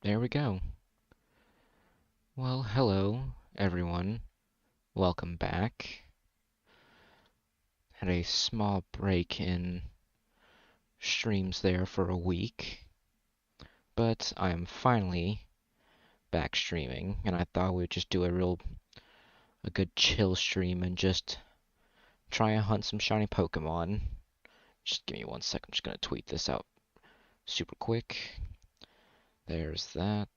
There we go. Well, hello, everyone. Welcome back. Had a small break in streams there for a week, but I am finally back streaming, and I thought we'd just do a good chill stream and just try and hunt some shiny Pokemon. Just give me 1 second, I'm just gonna tweet this out super quick. There's that,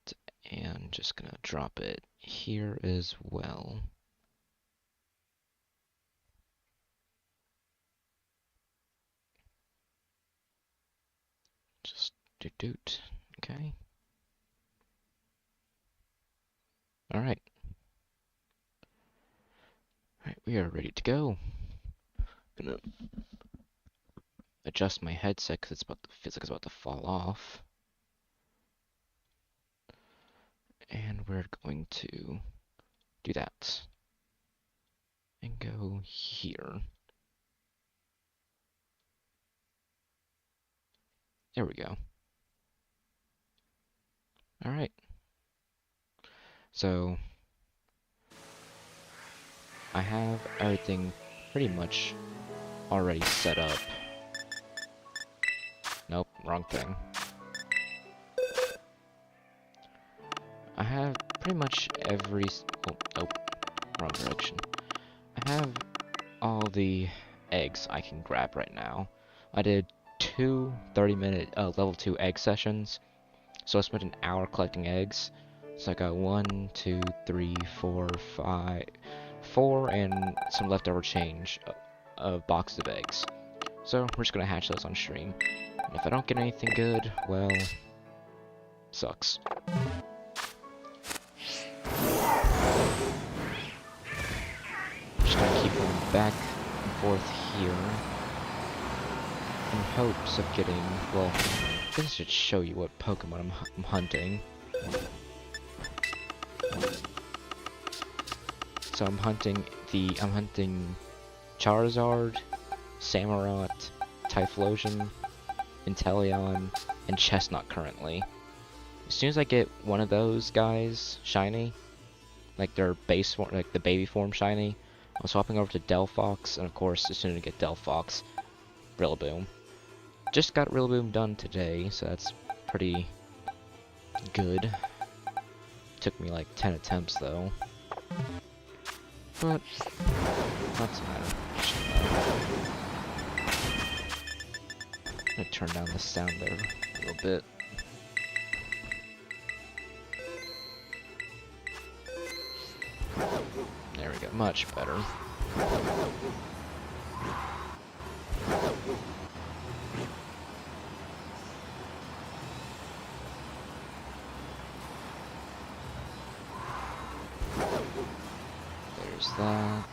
and just gonna drop it here as well. Just doot. Okay. Alright. Alright, we are ready to go. Gonna adjust my headset because feels like it's about to fall off. And we're going to do that. And go here. There we go. Alright. So I have everything pretty much already set up. Nope, wrong thing. I have pretty much oh, nope, wrong direction. I have all the eggs I can grab right now. I did two 30-minute level 2 egg sessions, so I spent an hour collecting eggs. So I got 1, 2, 3, 4, 5, 4, and some leftover change of boxes of eggs. So we're just gonna hatch those on stream. And if I don't get anything good, well, sucks. Just gonna keep going back and forth here in hopes of getting, well, this should show you what Pokemon I'm hunting. So I'm hunting Charizard, Samurott, Typhlosion, Inteleon, and Chestnut currently. As soon as I get one of those guys shiny, like their base form, like the baby form shiny, I'm swapping over to Delphox, and of course, as soon as I get Delphox, Rillaboom. Just got Rillaboom done today, so that's pretty good. Took me like 10 attempts though. But, not to matter. I'm gonna turn down the sound there a little bit. There we go, much better. There's that.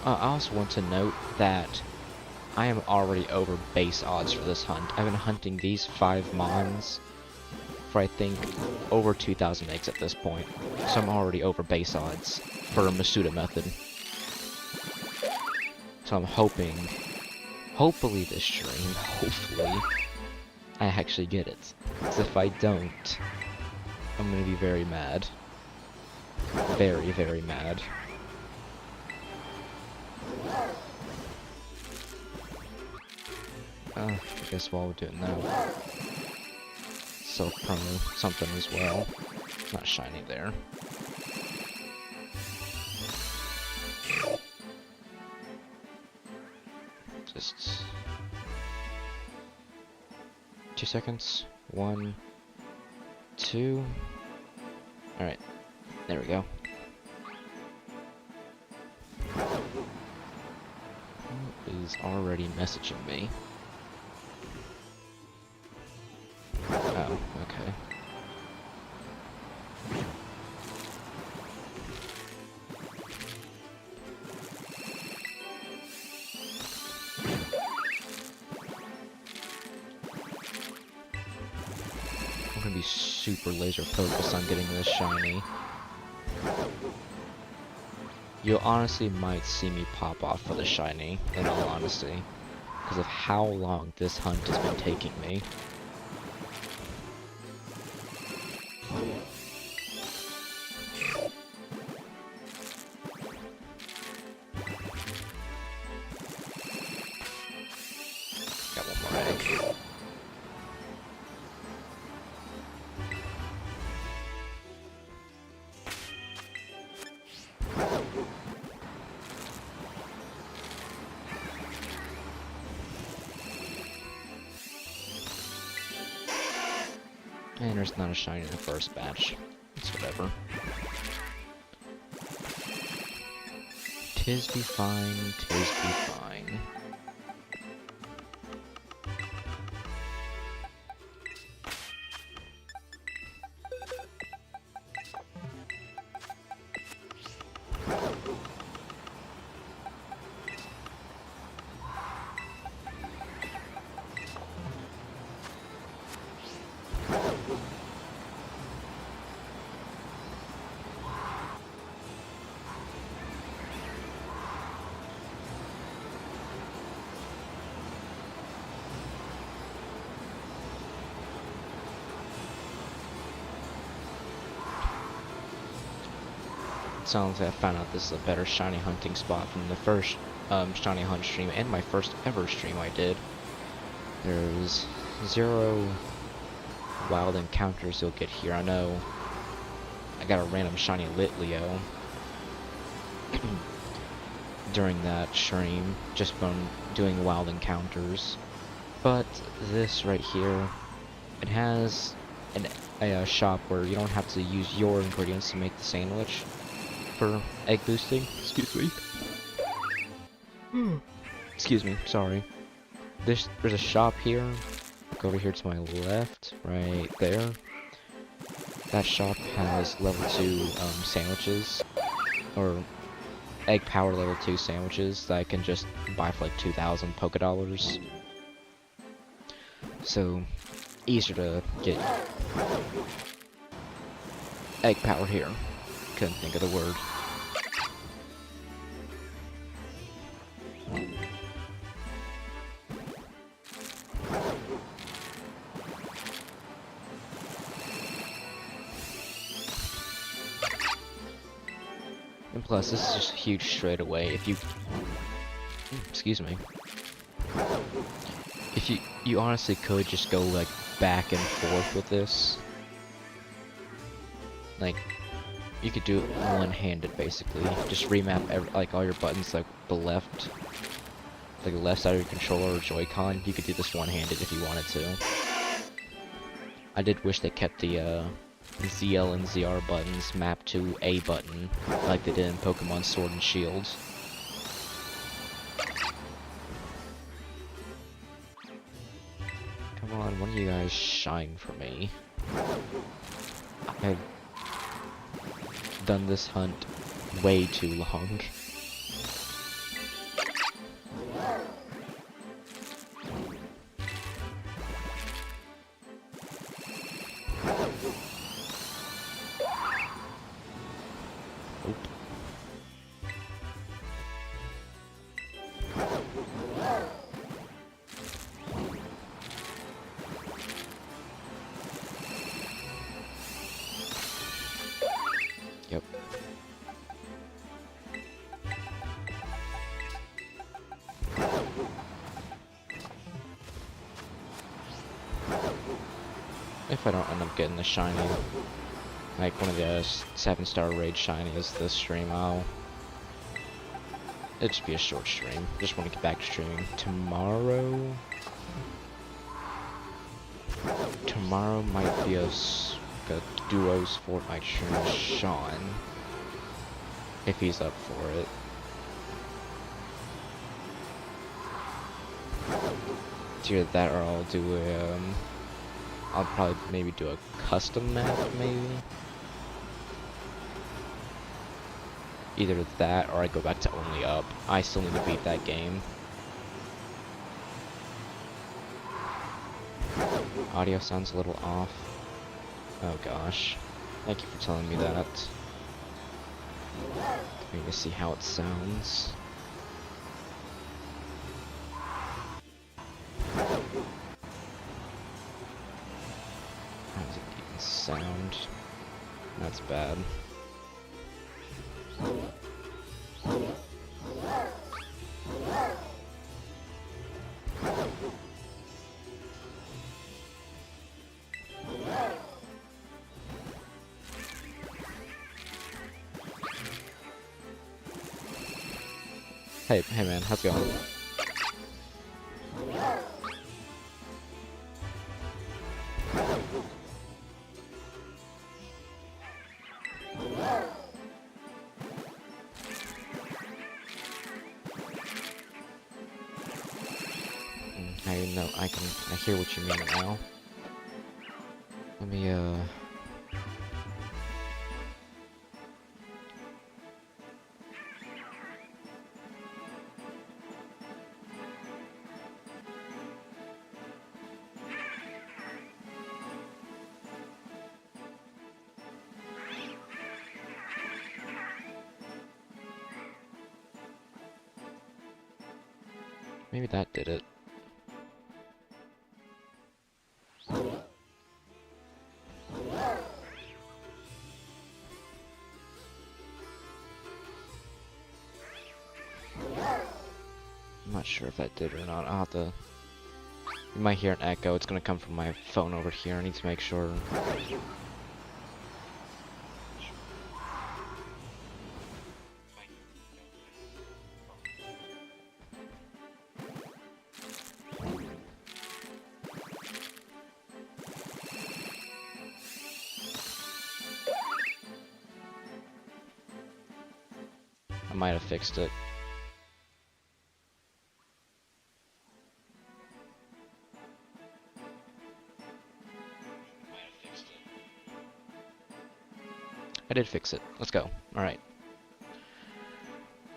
I also want to note that I am already over base odds for this hunt. I've been hunting these 5 Mons for I think over 2,000 eggs at this point, so I'm already over base odds for a Masuda method. So I'm hopefully this stream, hopefully, I actually get it. Because if I don't, I'm gonna be very mad. Very, very mad. I guess while we're doing that, self-promo something as well. Not shiny there. Just 2 seconds. 1, 2. Alright, there we go. Who is already messaging me? Oh, okay. be super laser focused on getting this shiny. You honestly might see me pop off for the shiny, in all honesty, because of how long this hunt has been taking me. Got one more egg. And there's not a shiny in the first batch. It's whatever. Tis be fine, tis be fine. Sounds like I found out this is a better shiny hunting spot from the first shiny hunt stream and my first ever stream I did. There's 0 wild encounters you'll get here. I know I got a random shiny Litleo during that stream just from doing wild encounters, but this right here, it has a shop where you don't have to use your ingredients to make the sandwich for egg boosting. Excuse me. Excuse me, sorry. There's a shop here. Go over here to my left, right there. That shop has level 2 sandwiches, or egg power level 2 sandwiches that I can just buy for like 2,000 Poké Dollars. So, easier to get egg power here. Couldn't think of the word. And plus, this is just huge straight away. If you, excuse me, if you honestly could just go like back and forth with this, like you could do it one-handed basically. Just remap like all your buttons, like the left side of your controller or Joy-Con. You could do this one-handed if you wanted to. I did wish they kept the ZL and ZR buttons mapped to A button, like they did in Pokemon Sword and Shield. Come on, one of you guys shine for me. I've done this hunt way too long. Yep. If I don't end up getting the shiny, like one of the 7-star raid shinies this stream, it'll just be a short stream. Just want to get back to streaming tomorrow. Tomorrow might be a duos Fortnite stream with Sean, if he's up for it. It's either that or I'll do a, I'll probably maybe do a custom map, maybe? Either that or I go back to Only Up. I still need to beat that game. Audio sounds a little off. Oh gosh. Thank you for telling me that. Let me see how it sounds. How does it even sound? That's bad. Hey man, how's it going? I know, I hear what you mean now. Let me, maybe that did it. I'm not sure if that did or not. I'll have to... You might hear an echo. It's gonna come from my phone over here. I need to make sure. I might have fixed it. I did fix it. Let's go. Alright.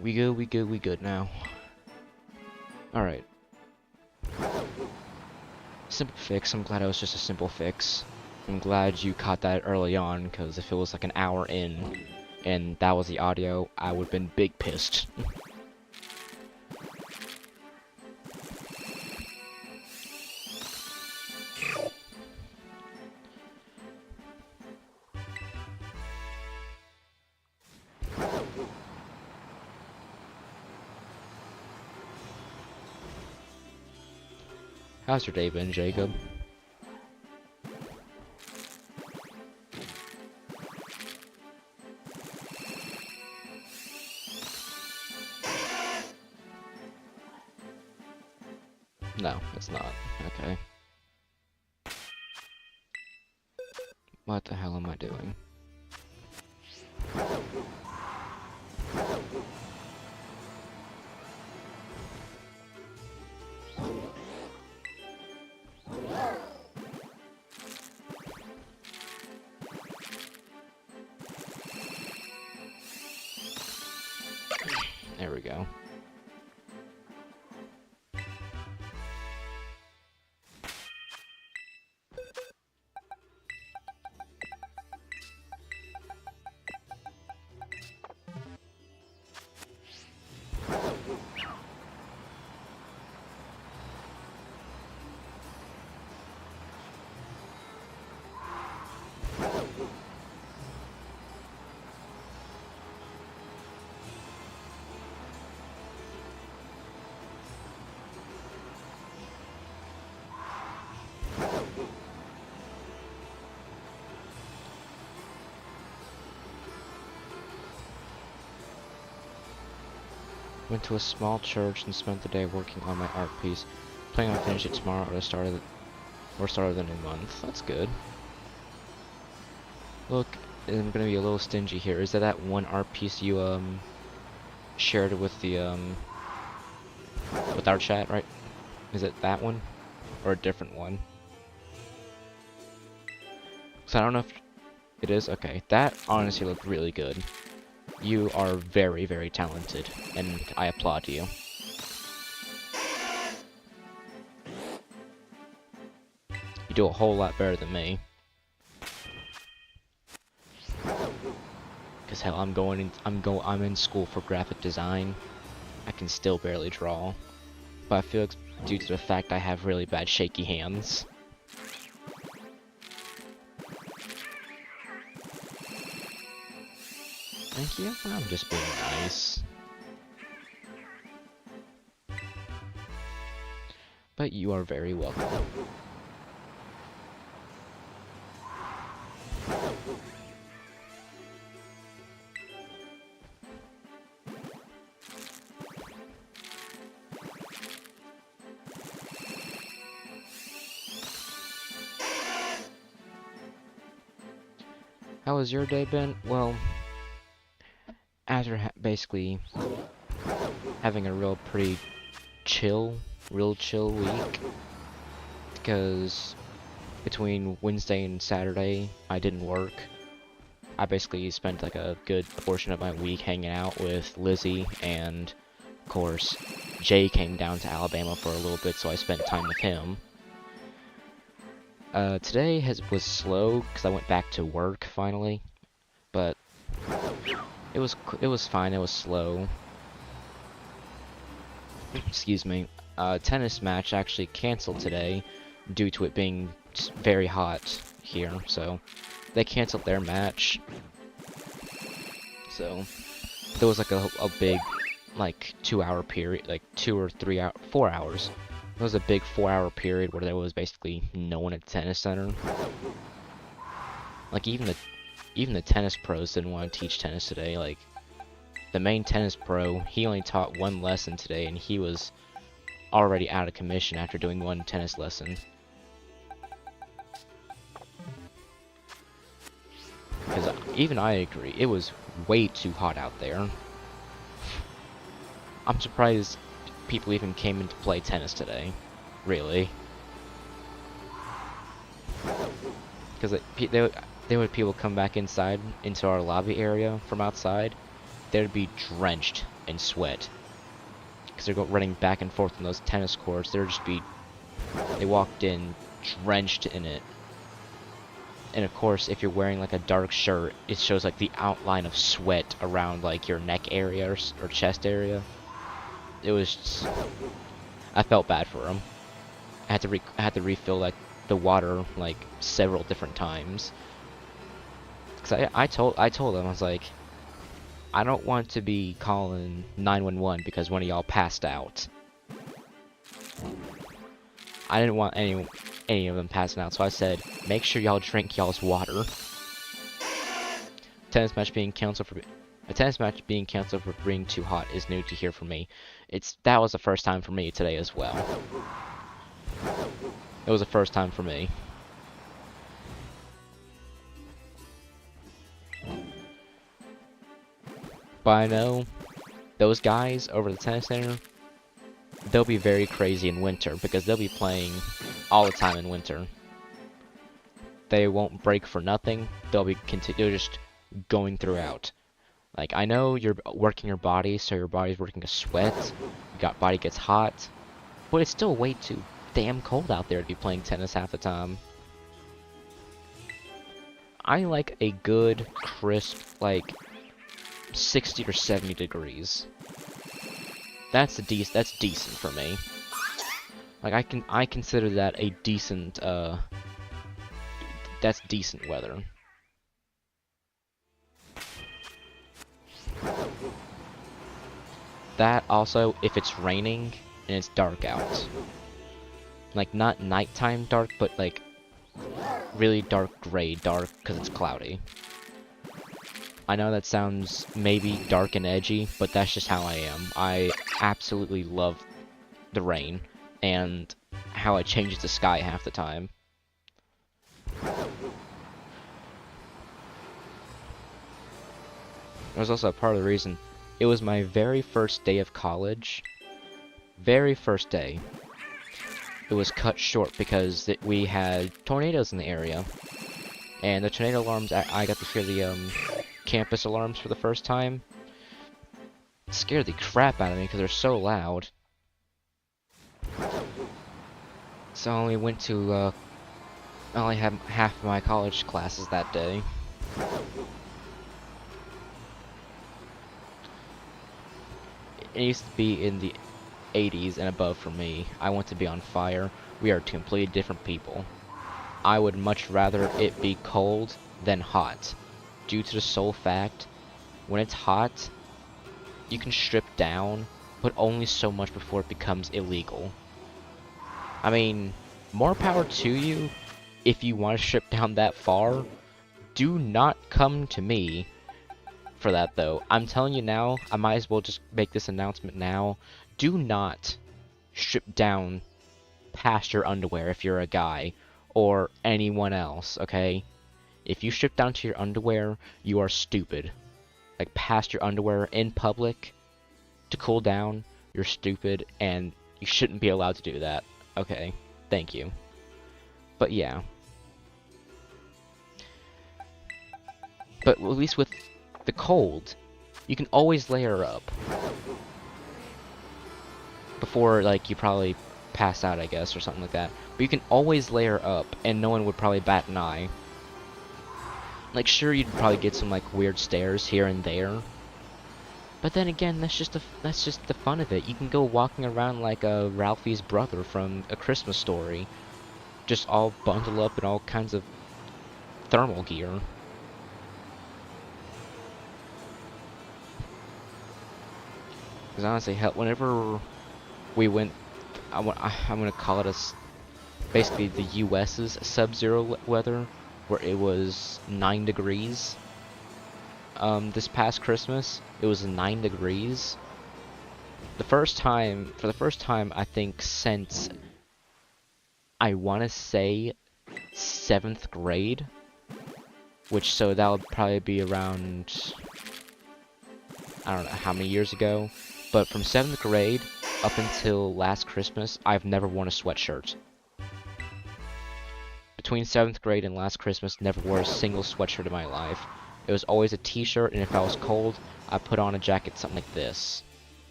We good now. Alright. Simple fix. I'm glad it was just a simple fix. I'm glad you caught that early on, because if it was like an hour in, and that was the audio, I would've been big pissed. How's your day been, Jacob? No, it's not. Okay. What the hell am I doing? There we go. Went to a small church and spent the day working on my art piece. Planning on finishing it tomorrow or the start of the new month. That's good. Look, I'm gonna be a little stingy here. Is that one art piece you shared with the with our chat, right? Is it that one or a different one? So I don't know if it is. Okay, that honestly looked really good. You are very, very talented, and I applaud you. You do a whole lot better than me. because hell, I'm in school for graphic design. I can still barely draw, but I feel it's due to the fact I have really bad shaky hands. Thank you. I'm just being nice. But you are very welcome. How has your day been? Well, after basically having a real chill week, because between Wednesday and Saturday I didn't work. I basically spent like a good portion of my week hanging out with Lizzie, and of course Jay came down to Alabama for a little bit, so I spent time with him. Today was slow because I went back to work finally, but it was fine. It was slow. Excuse me. Tennis match actually canceled today due to it being very hot here, so they canceled their match. So there was like a big like 2-hour period, like 4 hours. It was a big 4-hour period where there was basically no one at the tennis center. Like even the tennis pros didn't want to teach tennis today. Like the main tennis pro, he only taught one lesson today, and he was already out of commission after doing one tennis lesson. Because even I agree, it was way too hot out there. I'm surprised people even came in to play tennis today. Really. Because there would people come back inside, into our lobby area from outside. They'd be drenched in sweat. Because they're running back and forth on those tennis courts. They walked in drenched in it. And of course, if you're wearing like a dark shirt, it shows like the outline of sweat around like your neck area or chest area. It was just, I felt bad for them. I had to refill like the water like several different times. Cause I told them, I was like, I don't want to be calling 911 because one of y'all passed out. I didn't want any of them passing out, so I said, make sure y'all drink y'all's water. A tennis match being canceled for being too hot is new to hear from me. That was the first time for me today as well. It was the first time for me. But I know those guys over the tennis center, they'll be very crazy in winter because they'll be playing all the time in winter. They won't break for nothing. They're just going throughout. Like, I know you're working your body, so your body's working to sweat. Your body gets hot, but it's still way too damn cold out there to be playing tennis half the time. I like a good, crisp, like 60 or 70 degrees. That's decent for me. Like I consider that a decent that's decent weather. That also if it's raining and it's dark out. Like not nighttime dark, but like really dark gray dark because it's cloudy. I know that sounds maybe dark and edgy, but that's just how I am. I absolutely love the rain and how it changes the sky half the time. It was also part of the reason. It was my very first day of college. Very first day. It was cut short because we had tornadoes in the area. And the tornado alarms, I got to hear the campus alarms for the first time. It scared the crap out of me because they're so loud. So I only went to, I only had half of my college classes that day. it needs to be in the 80s and above for me. I want to be on fire. We are completely different people. I would much rather it be cold than hot, due to the sole fact, when it's hot, you can strip down, but only so much before it becomes illegal. I mean, more power to you if you want to strip down that far. Do not come to me for that, though. I'm telling you now, I might as well just make this announcement now. Do not strip down past your underwear if you're a guy, or anyone else, okay? If you strip down to your underwear, you are stupid. Like, past your underwear in public to cool down, you're stupid, and you shouldn't be allowed to do that. Okay, thank you. But yeah. But at least with the cold, you can always layer up. Before, like, you probably pass out, I guess, or something like that. But you can always layer up, and no one would probably bat an eye. Like, sure, you'd probably get some, like, weird stares here and there. But then again, that's just the fun of it. You can go walking around like Ralphie's brother from A Christmas Story. Just all bundled up in all kinds of thermal gear. Because honestly, hell, whenever we went, I'm gonna call it basically the US's sub-zero weather, where it was 9 degrees. This past Christmas, it was 9 degrees. For the first time, I think since, I want to say, 7th grade. So that would probably be around, I don't know how many years ago. But from 7th grade up until last Christmas, I've never worn a sweatshirt. Between 7th grade and last Christmas, never wore a single sweatshirt in my life. It was always a t-shirt, and if I was cold, I put on a jacket, something like this.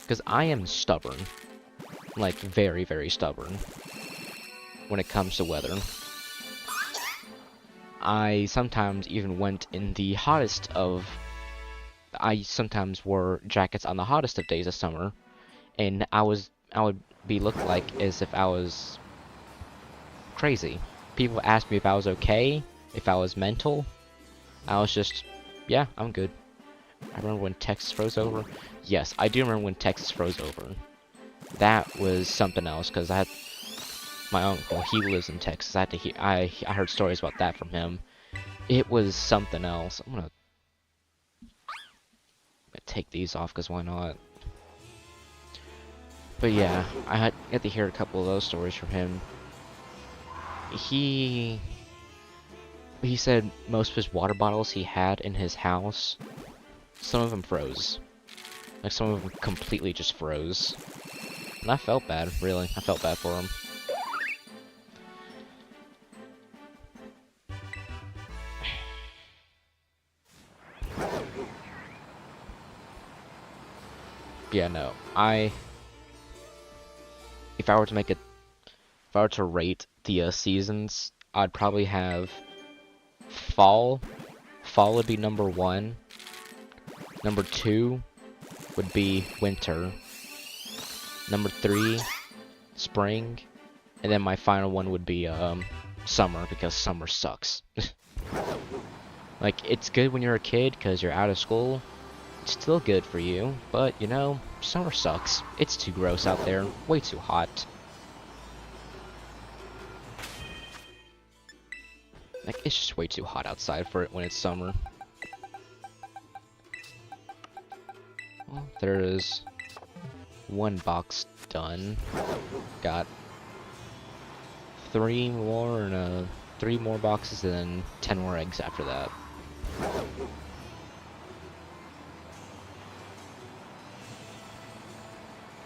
Because I am stubborn. Like, very, very stubborn. When it comes to weather. I sometimes even went in the hottest of... I sometimes wore jackets on the hottest of days of summer. And I would be looked like as if I was crazy. People asked me if I was okay, if I was mental. I was just, yeah, I'm good. I remember when Texas froze over. Yes, I do remember when Texas froze over. That was something else, because I had my uncle, he lives in Texas. I heard stories about that from him. It was something else. I'm gonna take these off, because why not? But yeah, I got to hear a couple of those stories from him. He said most of his water bottles he had in his house, some of them froze. Like, some of them completely just froze. And I felt bad, really. I felt bad for him. Yeah, no. If I were to rate the seasons, I'd probably have fall. Fall would be number 1. Number 2 would be winter. Number 3, spring. And then my final one would be summer, because summer sucks. Like, it's good when you're a kid because you're out of school. It's still good for you, but you know, summer sucks. It's too gross out there, way too hot. Like, it's just way too hot outside for it when it's summer. Well, there is 1 box done. Got 3 more and 3 more boxes and then 10 more eggs after that.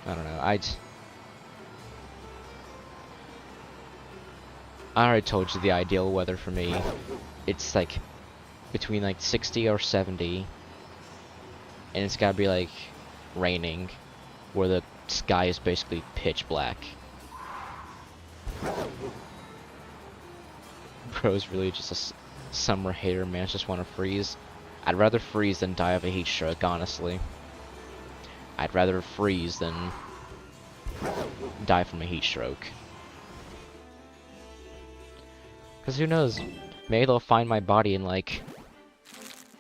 I don't know, I already told you the ideal weather for me. It's like between like 60 or 70, and it's gotta be like raining, where the sky is basically pitch black. Bro's really just a summer hater, man. Just want to freeze. I'd rather freeze than die of a heat stroke, honestly. I'd rather freeze than die from a heat stroke. Because who knows, maybe they'll find my body in like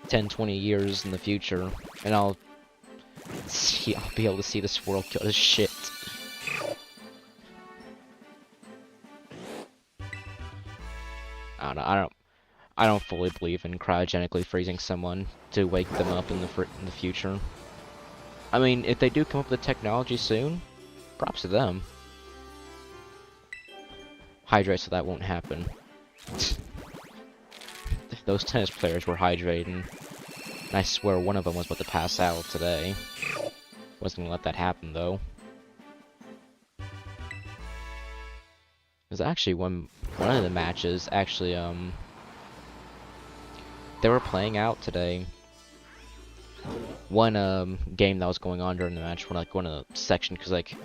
10, 20 years in the future, and I'll be able to see this world go to shit. I don't know, I don't fully believe in cryogenically freezing someone to wake them up in the future. I mean, if they do come up with the technology soon, props to them. Hydrate so that won't happen. Those tennis players were hydrating, and I swear one of them was about to pass out today. Wasn't gonna let that happen though. There's actually one of the matches actually they were playing out today. One game that was going on during the match, one of the section, because like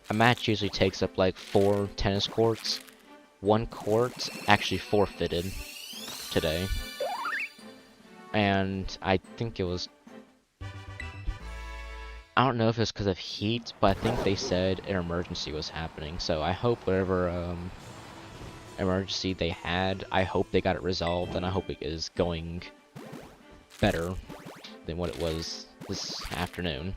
a match usually takes up like 4 tennis courts. One court actually forfeited today, and I think it was, I don't know if it's because of heat, but I think they said an emergency was happening. So I hope whatever emergency they had, I hope they got it resolved, and I hope it is going better than what it was this afternoon.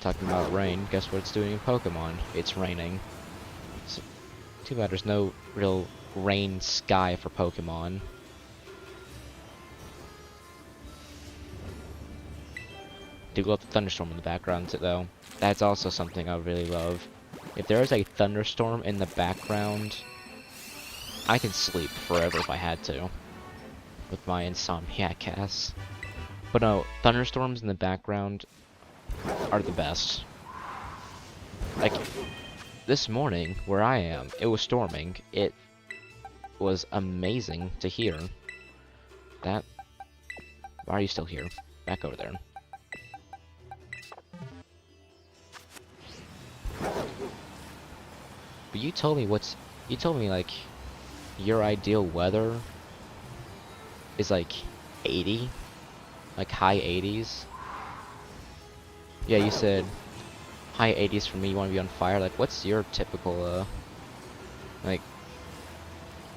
Talking about rain, guess what it's doing in Pokemon? It's raining. So, too bad there's no real rain sky for Pokemon. Do love the thunderstorm in the background though. That's also something I really love. If there is a thunderstorm in the background, I can sleep forever if I had to. With my insomniac ass. But no, thunderstorms in the background are the best. Like, this morning, where I am, it was storming. It was amazing to hear. That... Why are you still here? Back over there. But you told me like, your ideal weather is like 80? Like high 80s? Yeah, you said high 80s for me, you want to be on fire. Like, what's your typical, like,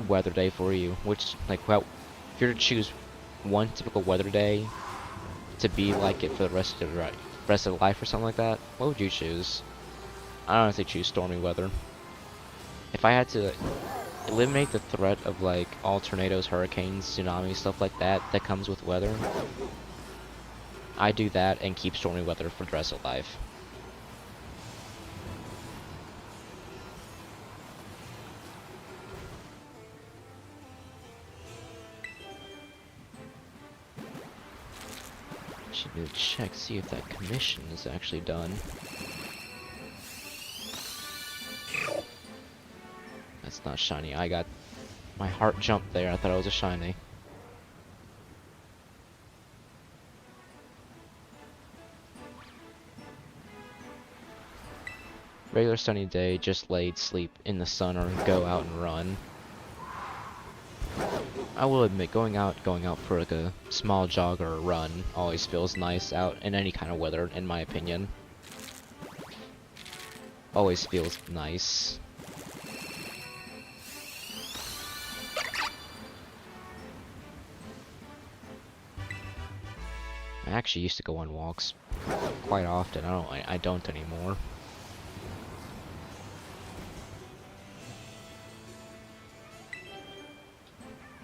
weather day for you? Which, like, well, if you're to choose one typical weather day to be like it for the rest of life or something like that, what would you choose? I honestly choose stormy weather. If I had to eliminate the threat of, like, all tornadoes, hurricanes, tsunamis, stuff like that comes with weather, I do that and keep stormy weather for the rest of life. Should be able to check, see if that commission is actually done. That's not shiny. I got my heart jumped there. I thought it was a shiny. Regular sunny day, just laid, sleep in the sun, or go out and run. I will admit, going out for like a small jog or a run always feels nice out in any kind of weather, in my opinion. Always feels nice. I actually used to go on walks quite often. I don't anymore.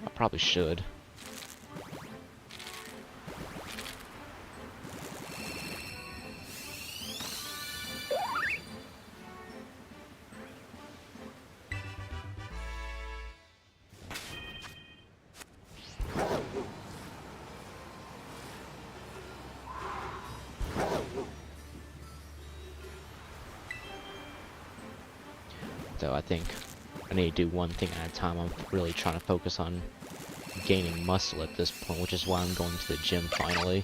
I probably should. Though I think I need to do one thing at a time. I'm really trying to focus on gaining muscle at this point, which is why I'm going to the gym finally.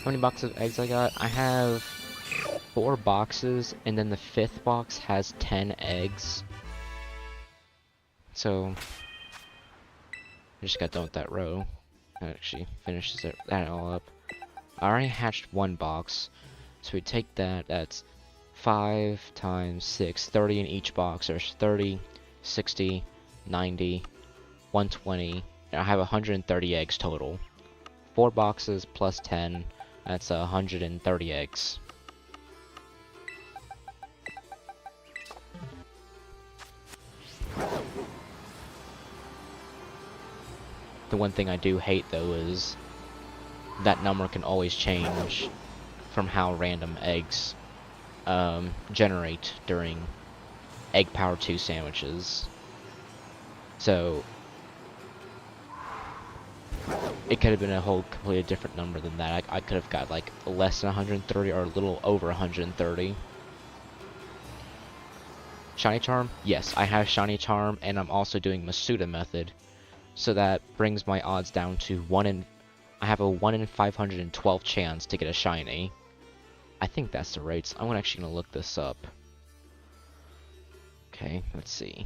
How many boxes of eggs I got? I have 4 boxes, and then the 5th box has 10 eggs. So, I just got done with that row. That actually finishes that all up. I already hatched 1 box, so we take that, that's 5 times 6, 30 in each box. There's 30, 60, 90, 120, and I have 130 eggs total. 4 boxes plus 10, that's 130 eggs. The one thing I do hate though is that number can always change from how random eggs generate during Egg Power 2 sandwiches. So it could have been a whole completely different number than that. I could have got like less than 130 or a little over 130. Shiny Charm? Yes, I have Shiny Charm, and I'm also doing Masuda method. So that brings my odds down to I have a 1 in 512 chance to get a shiny. I think that's the rates. I'm actually gonna look this up. Okay, let's see.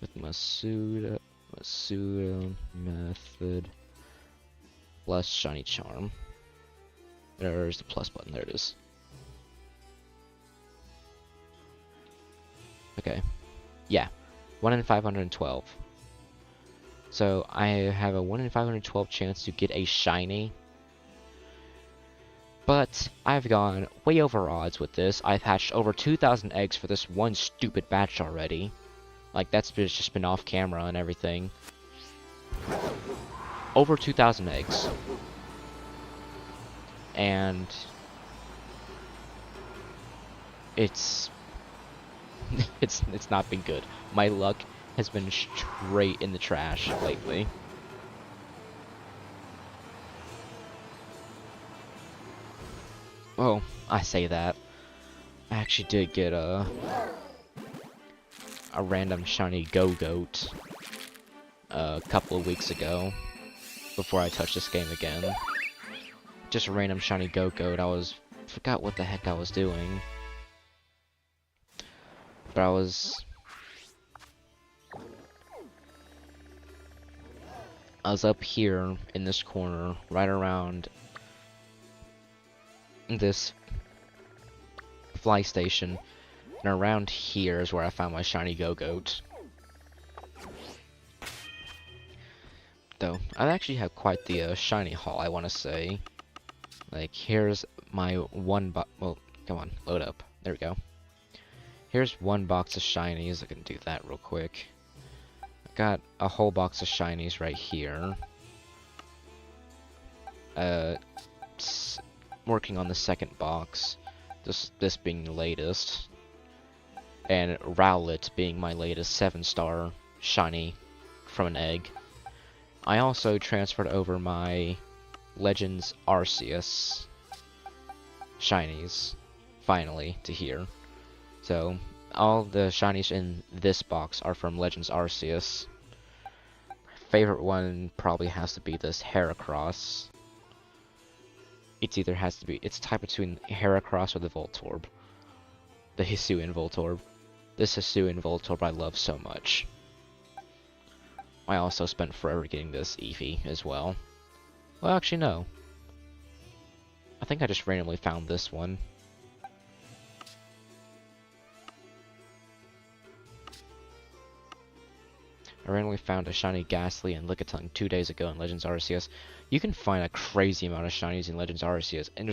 With Masuda method plus Shiny Charm. There's the plus button. There it is. Okay. Yeah, 1 in 512. So I have a 1 in 512 chance to get a shiny. But I've gone way over odds with this. I've hatched over 2,000 eggs for this one stupid batch already. Like, that's just been off camera and everything. Over 2,000 eggs. And it's not been good. My luck has been straight in the trash lately. Oh, I say that. I actually did get a random shiny Go-Goat a couple of weeks ago before I touched this game again. Just a random shiny Go-Goat. Forgot what the heck I was doing. But I was up here in this corner, right around this fly station, and around here is where I found my shiny Go-Goat. Though, I've actually had quite the shiny haul, I want to say. Like, here's my well, come on, load up. There we go. Here's 1 box of shinies. I can do that real quick. I got a whole box of shinies right here. Working on the 2nd box. This being the latest. And Rowlet being my latest 7-star shiny from an egg. I also transferred over my Legends Arceus shinies, finally, to here. So, all the shinies in this box are from Legends Arceus. Favorite one probably has to be this Heracross. It's type between Heracross or the Voltorb. The Hisuian Voltorb. This Hisuian Voltorb I love so much. I also spent forever getting this Eevee as well. Well, actually no. I think I just randomly found this one. I randomly found a shiny Ghastly and Lickitung 2 days ago in Legends Arceus. You can find a crazy amount of shinies in Legends Arceus, and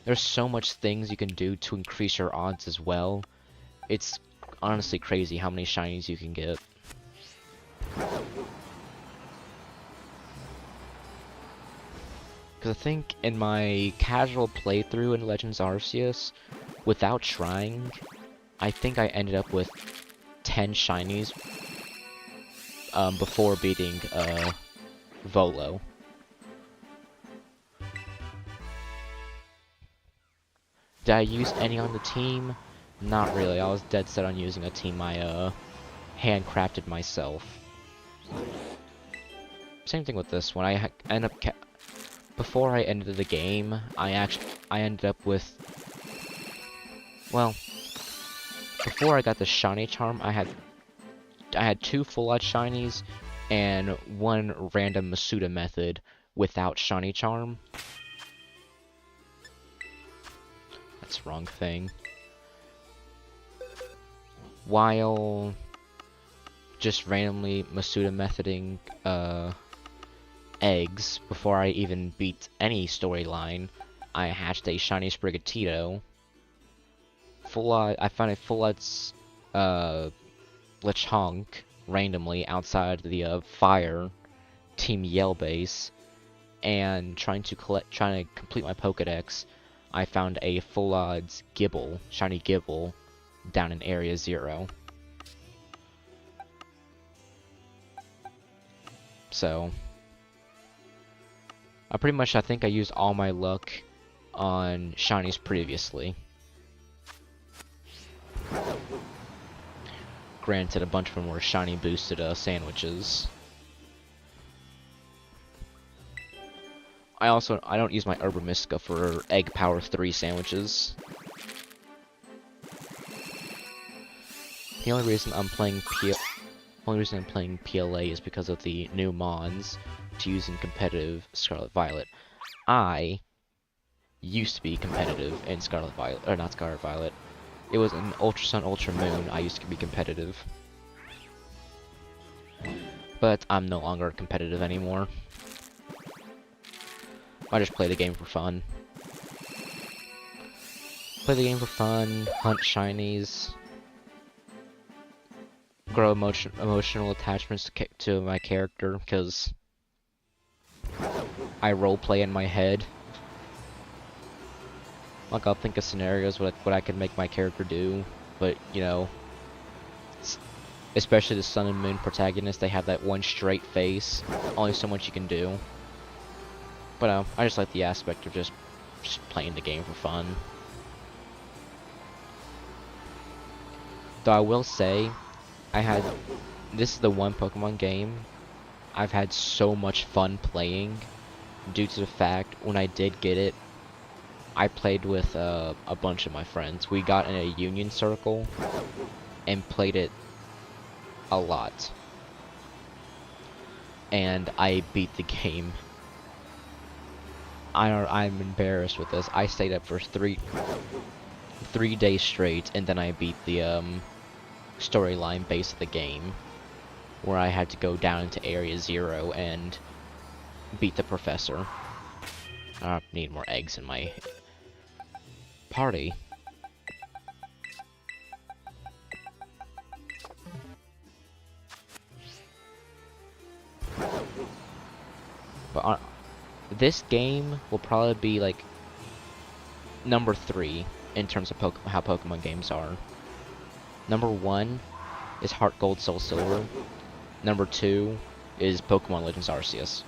there's so much things you can do to increase your odds as well. It's honestly crazy how many shinies you can get. Because I think in my casual playthrough in Legends Arceus, without trying, I think I ended up with 10 shinies before beating Volo. Did I use any on the team? Not really. I was dead set on using a team I handcrafted myself. same thing with this one. End up before I ended the game, I ended up with, well, before I got the shiny charm, I had 2 full art shinies and 1 random Masuda method without shiny charm. That's the wrong thing. While just randomly Masuda methoding eggs before I even beat any storyline, I hatched a shiny Sprigatito. I found a full art's Lechonk randomly outside the Fire Team Yell base, and trying to complete my Pokedex, I found a full odds Gible, shiny Gible, down in Area 0. So I think I used all my luck on shinies previously. Granted, a bunch of them were shiny boosted sandwiches. I don't use my Herba Mystica for Egg Power 3 sandwiches. The only reason I'm playing PLA is because of the new mods to use in competitive Scarlet Violet. I used to be competitive in Scarlet Violet, or not Scarlet Violet. It was in Ultra Sun, Ultra Moon, I used to be competitive. But I'm no longer competitive anymore. I just play the game for fun. Play the game for fun, hunt shinies, grow emotional attachments to my character, because I roleplay in my head. Like, I'll think of scenarios what I could make my character do, but, you know, especially the Sun and Moon protagonists, they have that one straight face, only so much you can do. But, I just like the aspect of just playing the game for fun. Though I will say, this is the one Pokemon game I've had so much fun playing, due to the fact, when I did get it, I played with a bunch of my friends. We got in a union circle and played it a lot. And I beat the game. I'm embarrassed with this. I stayed up for three days straight, and then I beat the storyline base of the game, where I had to go down into Area 0 and beat the professor. I need more eggs in my party. But this game will probably be like number 3 in terms of how Pokemon games are. Number 1 is Heart Gold Soul Silver. Number 2 is Pokemon Legends Arceus.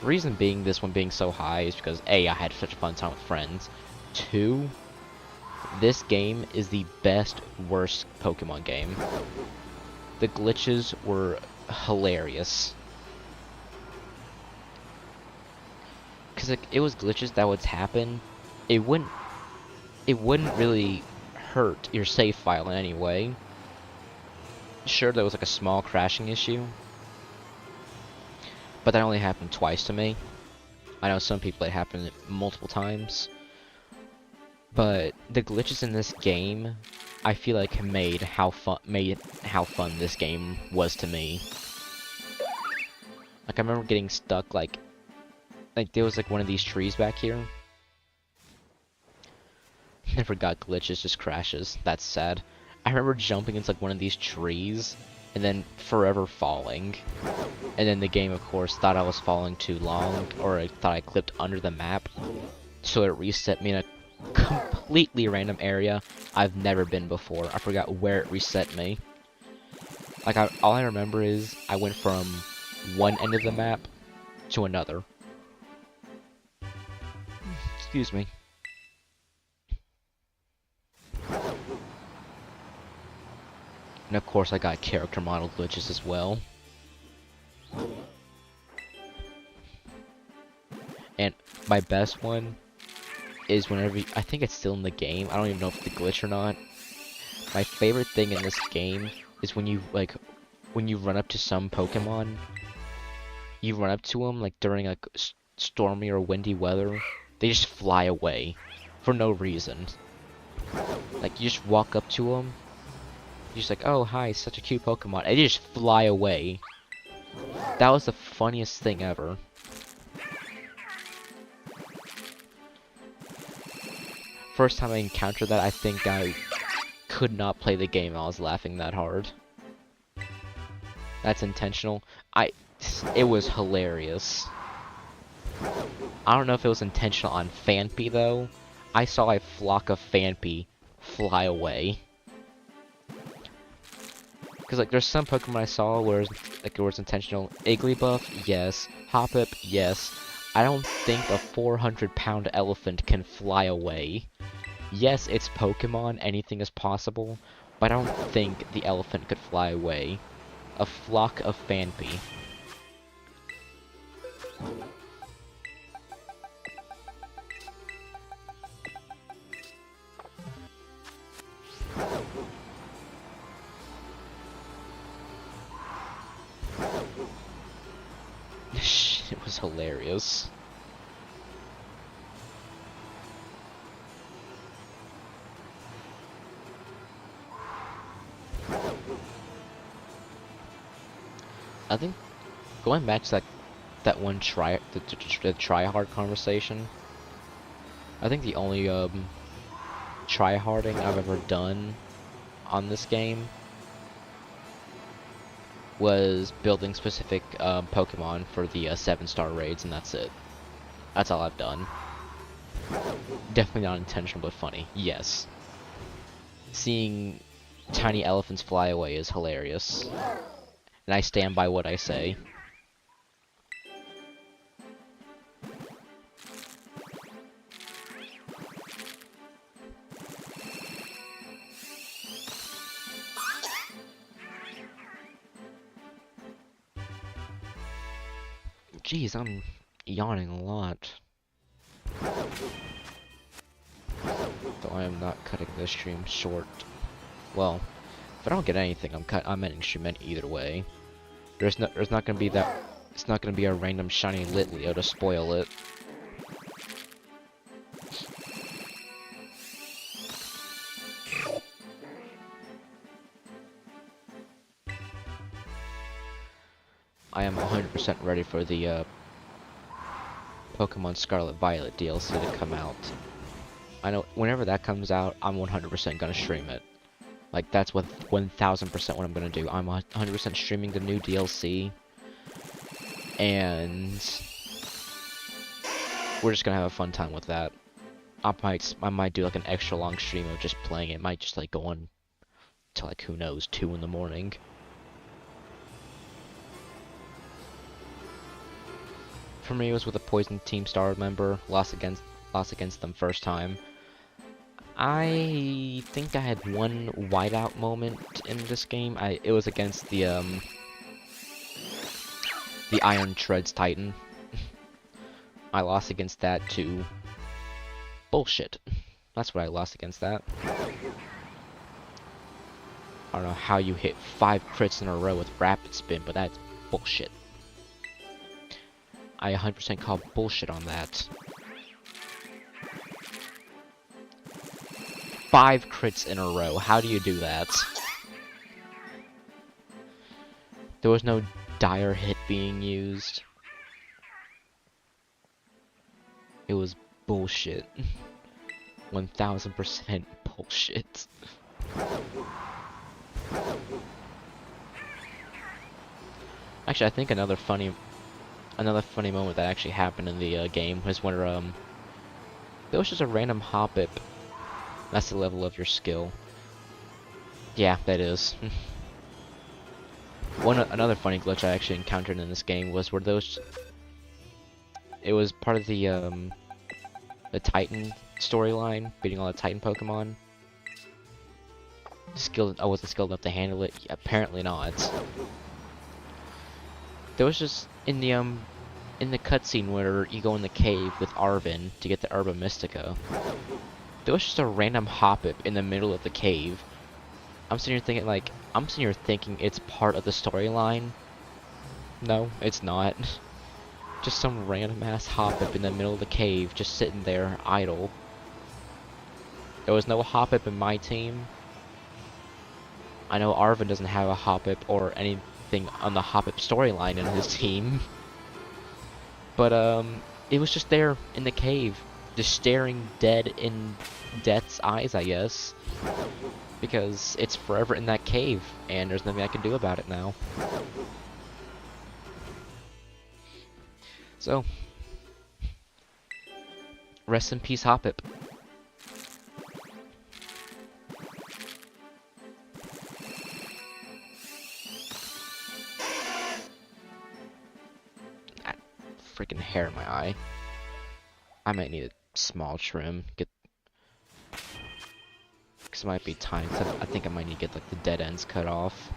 Reason being this one being so high is because A, I had such a fun time with friends. 2, this game is the best, worst Pokemon game. The glitches were hilarious. Cause like, it was glitches that would happen. It wouldn't really hurt your save file in any way. Sure, there was like a small crashing issue, but that only happened twice to me. I know some people it happened multiple times. But the glitches in this game, I feel like made how fun this game was to me. Like, I remember getting stuck like there was like one of these trees back here. Never got glitches, just crashes. That's sad. I remember jumping into like one of these trees and then forever falling. And then the game, of course, thought I was falling too long, or it thought I clipped under the map, so it reset me in a completely random area I've never been before. I forgot where it reset me. Like, all I remember is I went from one end of the map to another. Excuse me. And of course I got character model glitches as well. And my best one is whenever I think it's still in the game. I don't even know if it's a glitch or not. My favorite thing in this game is when you run up to some Pokemon, you run up to them like during like stormy or windy weather, they just fly away for no reason. Like you just walk up to them, you're just like, oh hi, such a cute Pokemon, and they just fly away. That was the funniest thing ever. First time I encountered that, I think I could not play the game. I was laughing that hard. That's intentional. It was hilarious. I don't know if it was intentional on Phanpy though. I saw a flock of Phanpy fly away. Cause like there's some Pokemon I saw where it was intentional. Igglybuff, yes. Hoppip, yes. I don't think a 400-pound elephant can fly away. Yes, it's Pokemon, anything is possible, but I don't think the elephant could fly away. A flock of Phanpy. It was hilarious. I think going back to that one the try-hard conversation, I think the only try-harding I've ever done on this game was building specific Pokemon for the 7-star raids, and that's it. That's all I've done. Definitely not intentional, but funny. Yes. Seeing tiny elephants fly away is hilarious. And I stand by what I say. Jeez, I'm yawning a lot. Though I am not cutting this stream short. Well, if I don't get anything, I'm ending stream either way. There's not gonna be that. It's not gonna be a random shiny Litleo to spoil it. I am 100% ready for the Pokemon Scarlet Violet DLC to come out. I know whenever that comes out, I'm 100% gonna stream it. Like that's what 1000% what I'm gonna do. I'm 100% streaming the new DLC, and we're just gonna have a fun time with that. I might do like an extra long stream of just playing it. It might just like go on till like who knows 2 in the morning. For me, it was with a Poison Team Star member. Lost against them first time. I think I had one whiteout moment in this game. It was against the Iron Treads Titan. I lost against that too. Bullshit. That's what I lost against that. I don't know how you hit 5 crits in a row with Rapid Spin, but that's bullshit. I 100% call bullshit on that. 5 crits in a row. How do you do that? There was no dire hit being used. It was bullshit. 1000% bullshit. Actually, I think another funny moment that actually happened in the game was when there was just a random Hoppip. That's the level of your skill. Yeah, that is. Another funny glitch I actually encountered in this game was where it was part of the Titan storyline, beating all the Titan Pokemon. I wasn't skilled enough to handle it. Yeah, apparently not. There was just in the cutscene where you go in the cave with Arven to get the Herba Mystica. There was just a random Hoppip in the middle of the cave. I'm sitting here thinking it's part of the storyline. No, it's not. Just some random ass Hoppip in the middle of the cave, just sitting there idle. There was no Hoppip in my team. I know Arven doesn't have a Hoppip or anything on the Hoppip storyline in his team. But it was just there in the cave, just staring dead in Death's eyes, I guess. Because it's forever in that cave, and there's nothing I can do about it now. So, rest in peace, Hoppip. That freaking hair in my eye. I might need a small trim. Because it might be time. I think I might need to get like the dead ends cut off.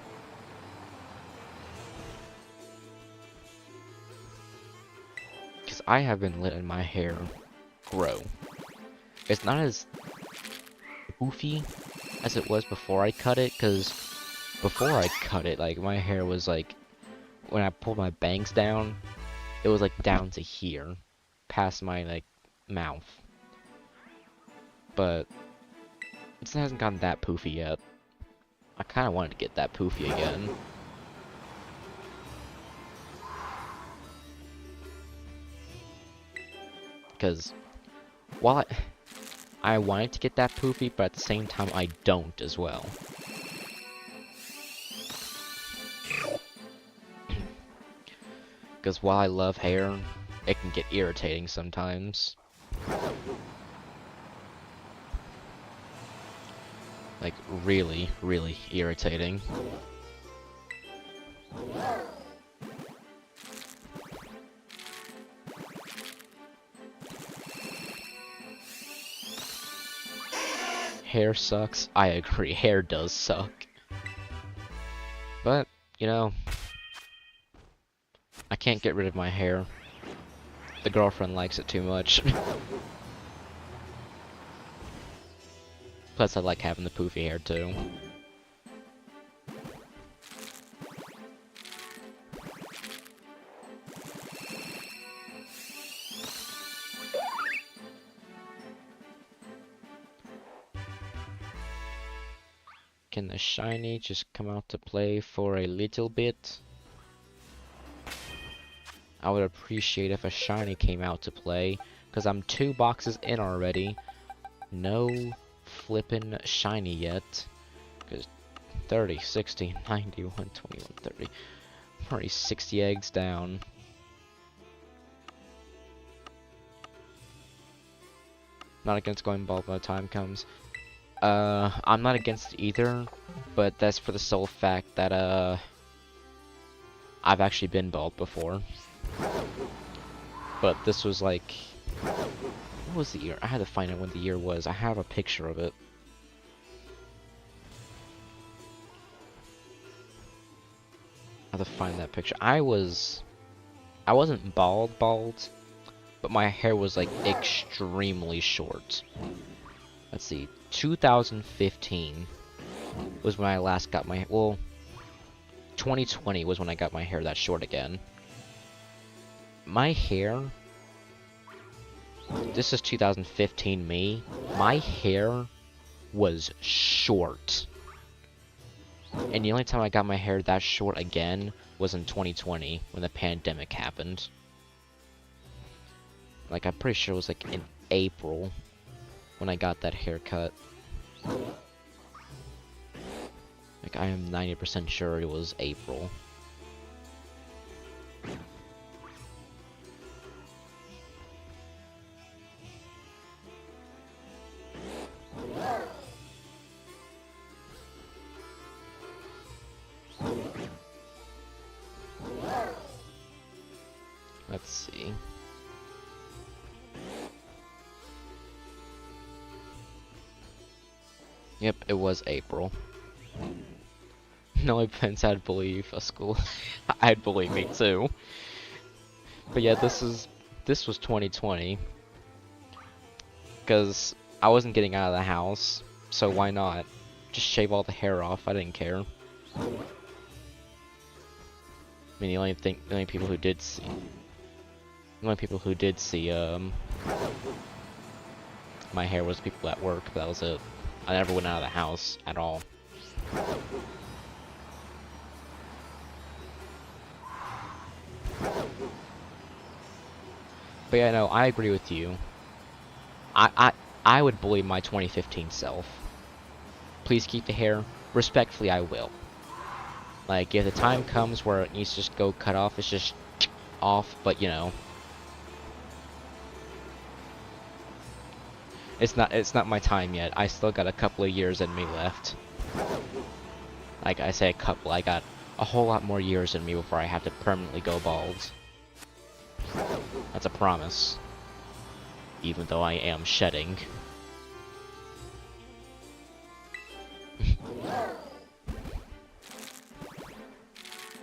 Because I have been letting my hair grow. It's not as poofy as it was before I cut it, because before I cut it, like, my hair was like, when I pulled my bangs down, it was like down to here, past my like mouth. But it hasn't gotten that poofy yet. I kind of wanted to get that poofy again. Because while I wanted to get that poofy, but at the same time I don't as well. Because while I love hair, it can get irritating sometimes. Like, really, really irritating. Hair sucks. I agree, hair does suck. But, you know, I can't get rid of my hair. The girlfriend likes it too much. Plus, I like having the poofy hair too. Can the shiny just come out to play for a little bit? I would appreciate if a shiny came out to play, because I'm 2 boxes in already. No flippin' shiny yet. Because 30, 60, 90, 120, 130. I'm already 60 eggs down. Not against going bald when the time comes. I'm not against it either, but that's for the sole fact that, I've actually been bald before. But this was like, what was the year? I had to find out when the year was. I have a picture of it. I have to find that picture. I wasn't bald, but my hair was like extremely short. Let's see, 2015 was when I last got my, well, 2020 was when I got my hair that short again. My hair, this is 2015 me, my hair was short. And the only time I got my hair that short again was in 2020, when the pandemic happened. Like, I'm pretty sure it was like in April when I got that haircut. Like, I am 90% sure it was April. Let's see. Yep, it was April. No, it depends. I'd bully a school. I'd bully me too. But yeah, this was 2020 because I wasn't getting out of the house, so why not just shave all the hair off? I didn't care. I mean, the only people who did see, my hair was people at work. But that was it. I never went out of the house at all. But yeah, no, I agree with you. I would bully my 2015 self. Please keep the hair. Respectfully, I will. Like, if the time comes where it needs to just go cut off, it's just off, but you know. It's not my time yet. I still got a couple of years in me left. Like I say a couple, I got a whole lot more years in me before I have to permanently go bald. That's a promise. Even though I am shedding.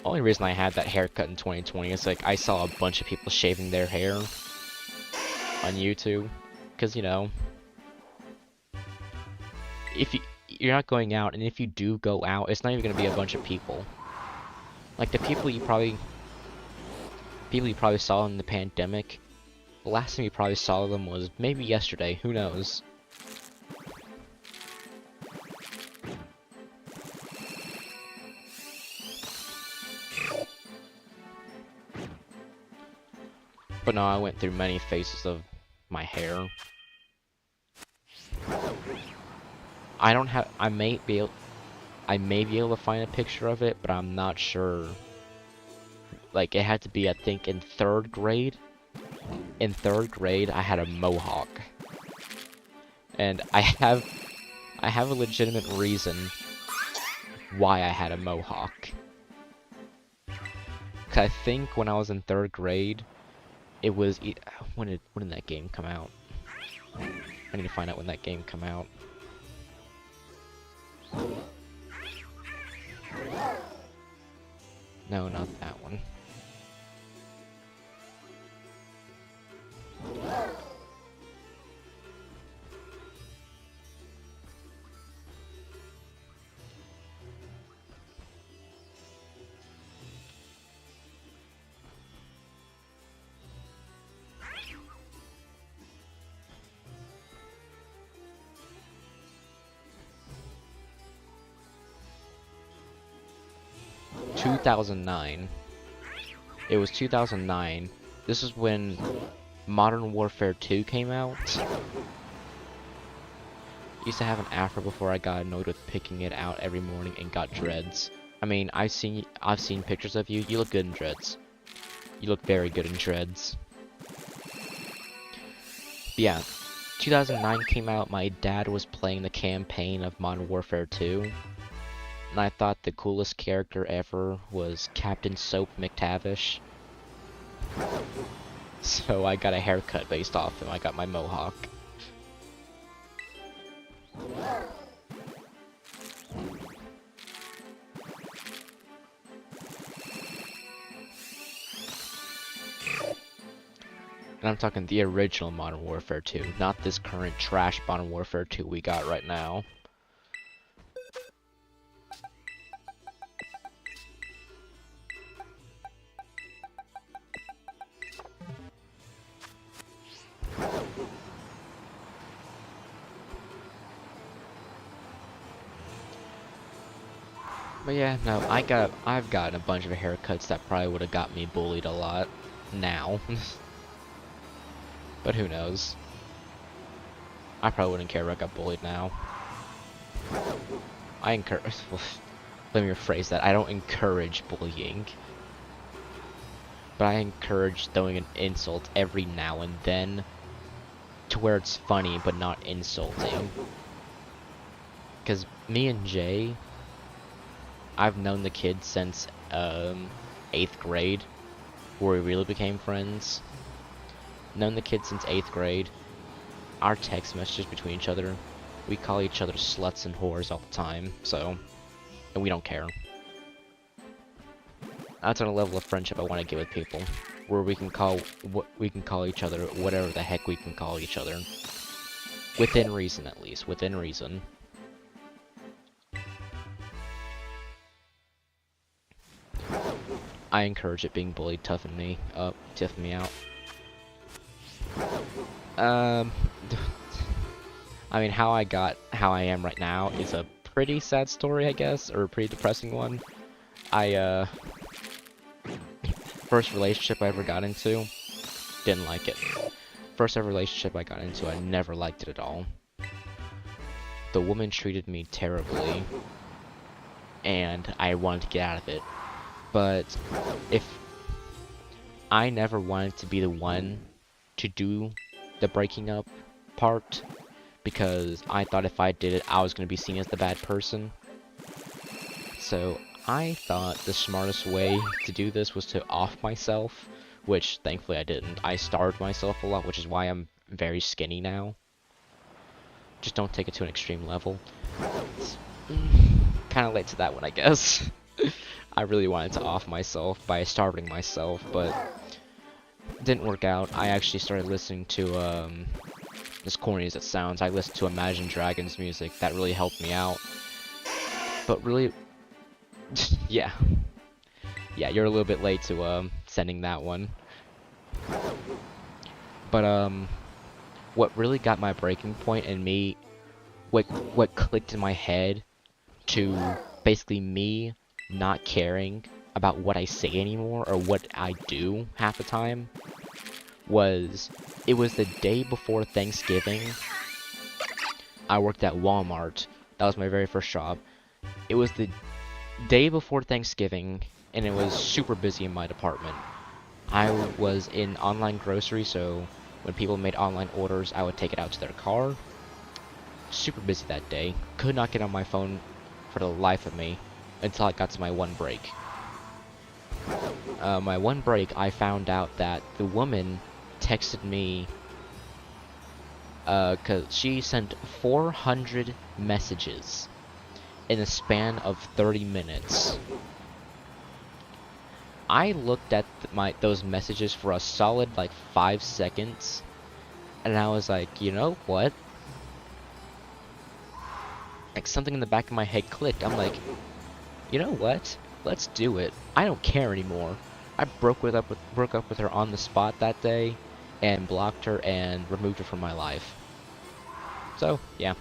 Only reason I had that haircut in 2020 is like I saw a bunch of people shaving their hair on YouTube. Cause you know, if you're not going out, and if you do go out, it's not even gonna be a bunch of people. Like the people you probably saw in the pandemic, the last time you probably saw them was maybe yesterday, who knows? But no, I went through many phases of my hair. I don't have, I may be able to find a picture of it, but I'm not sure. Like, it had to be, I think, in 3rd grade. In 3rd grade, I had a mohawk. And I have a legitimate reason why I had a mohawk. 'Cause I think when I was in 3rd grade, it was, when did that game come out? I need to find out when that game come out. No, not that one. ...2009. It was 2009. This is when Modern Warfare 2 came out. I used to have an afro before I got annoyed with picking it out every morning and got dreads. I mean, I've seen pictures of you. You look good in dreads. You look very good in dreads. But yeah, 2009 came out. My dad was playing the campaign of Modern Warfare 2. And I thought the coolest character ever was Captain Soap McTavish. So I got a haircut based off him. I got my mohawk. And I'm talking the original Modern Warfare 2, not this current trash Modern Warfare 2 we got right now. But yeah, no, I've gotten a bunch of haircuts that probably would have got me bullied a lot now. But who knows? I probably wouldn't care if I got bullied now. I encourage, let me rephrase that, I don't encourage bullying. But I encourage throwing an insult every now and then to where it's funny but not insulting. Because me and Jay, I've known the kid since 8th grade, where we really became friends. Known the kid since 8th grade. Our text messages between each other, we call each other sluts and whores all the time, so, and we don't care. That's on a level of friendship I want to get with people, where we can call each other whatever the heck we can call each other, within reason at least, within reason. I encourage it. Being bullied, toughen me up, toughen me out. I mean, how I am right now is a pretty sad story, I guess, or a pretty depressing one. First relationship I ever got into, didn't like it. First ever relationship I got into, I never liked it at all. The woman treated me terribly, and I wanted to get out of it. But if I never wanted to be the one to do the breaking up part, because I thought if I did it, I was going to be seen as the bad person. So I thought the smartest way to do this was to off myself, which thankfully I didn't. I starved myself a lot, which is why I'm very skinny now. Just don't take it to an extreme level. Kind of late to that one, I guess. I really wanted to off myself by starving myself, but it didn't work out. I actually started listening to, as corny as it sounds, I listened to Imagine Dragons music. That really helped me out. But really, yeah. Yeah, you're a little bit late to, sending that one. But, what really got my breaking point and me, what clicked in my head to basically me not caring about what I say anymore or what I do half the time it was the day before Thanksgiving. I worked at Walmart. That was my very first job. It was the day before Thanksgiving, and it was super busy in my department. I was in online grocery, so when people made online orders, I would take it out to their car. Super busy that day. Could not get on my phone for the life of me until I got to my one break. My one break, I found out that the woman texted me, cause she sent 400 messages in a span of 30 minutes. I looked at those messages for a solid like 5 seconds, and I was like, you know what? Like something in the back of my head clicked. I'm like, you know what? Let's do it. I don't care anymore. I broke up with her on the spot that day, and blocked her and removed her from my life. So yeah,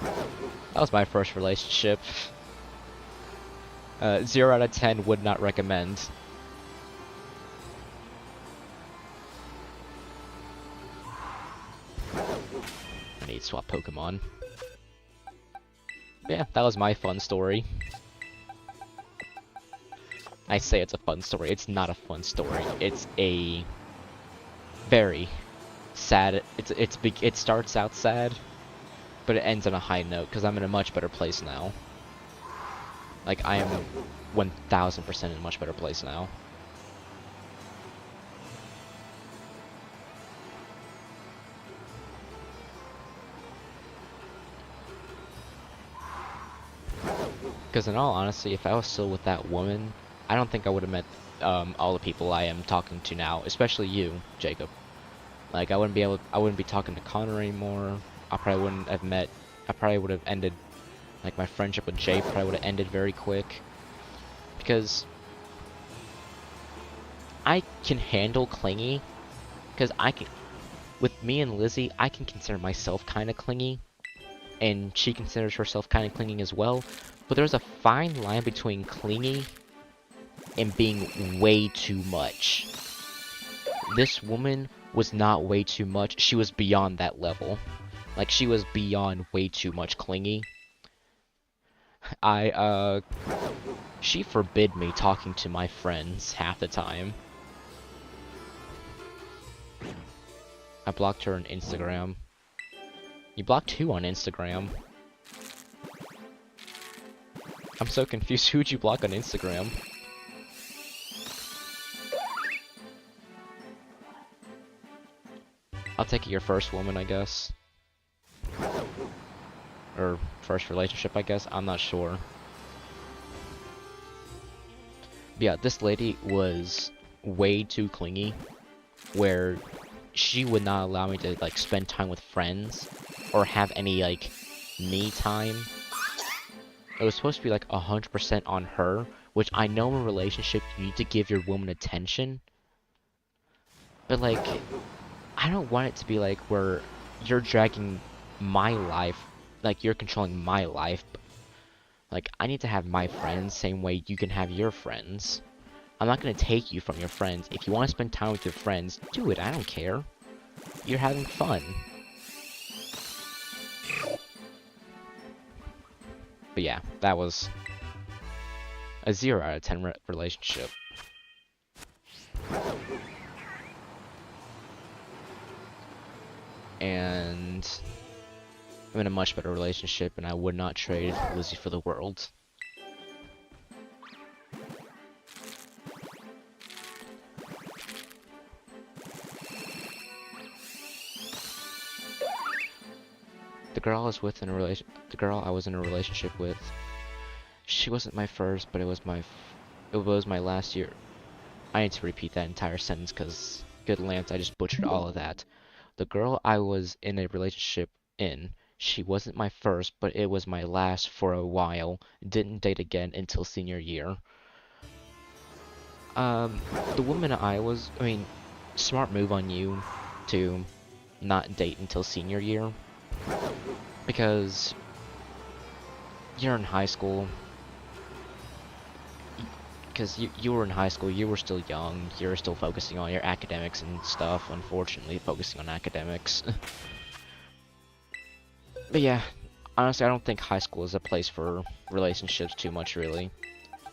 that was my first relationship. 0 out of 10 would not recommend. I need to swap Pokemon. Yeah, that was my fun story. I say it's a fun story. It's not a fun story. It's a very sad. It starts out sad, but it ends on a high note because I'm in a much better place now. Like I am 1000% in a much better place now. Because in all honesty, if I was still with that woman, I don't think I would have met all the people I am talking to now, especially you, Jacob. Like I wouldn't be talking to Connor anymore. I probably would have ended, like my friendship with Jay probably would have ended very quick. Because I can handle clingy, because with me and Lizzie, I can consider myself kind of clingy, and she considers herself kind of clingy as well. But there's a fine line between clingy and being way too much. This woman was not way too much. She was beyond that level. Like, she was beyond way too much clingy. She forbid me talking to my friends half the time. I blocked her on Instagram. You blocked who on Instagram? I'm so confused. Who'd you block on Instagram? I'll take it your first woman, I guess. Or first relationship, I guess. I'm not sure. But yeah, this lady was way too clingy, where she would not allow me to like spend time with friends or have any like me time. It was supposed to be like 100% on her, which I know in a relationship you need to give your woman attention, but like I don't want it to be like where you're dragging my life, like you're controlling my life. Like I need to have my friends same way you can have your friends. I'm not gonna take you from your friends. If you want to spend time with your friends, do it. I don't care. You're having fun. But yeah, that was a 0 out of 10 relationship. And I'm in a much better relationship, and I would not trade Lizzie for the world. The girl I was in a relationship with, she wasn't my first, but it was my last year. I need to repeat that entire sentence because, good Lance, I just butchered all of that. The girl I was in a relationship she wasn't my first, but it was my last for a while. Didn't date again until senior year. The woman I mean, smart move on you to not date until senior year. Because you're in high school. Because you were in high school, you were still young, you were still focusing on your academics and stuff, unfortunately, focusing on academics. But yeah, honestly, I don't think high school is a place for relationships too much, really.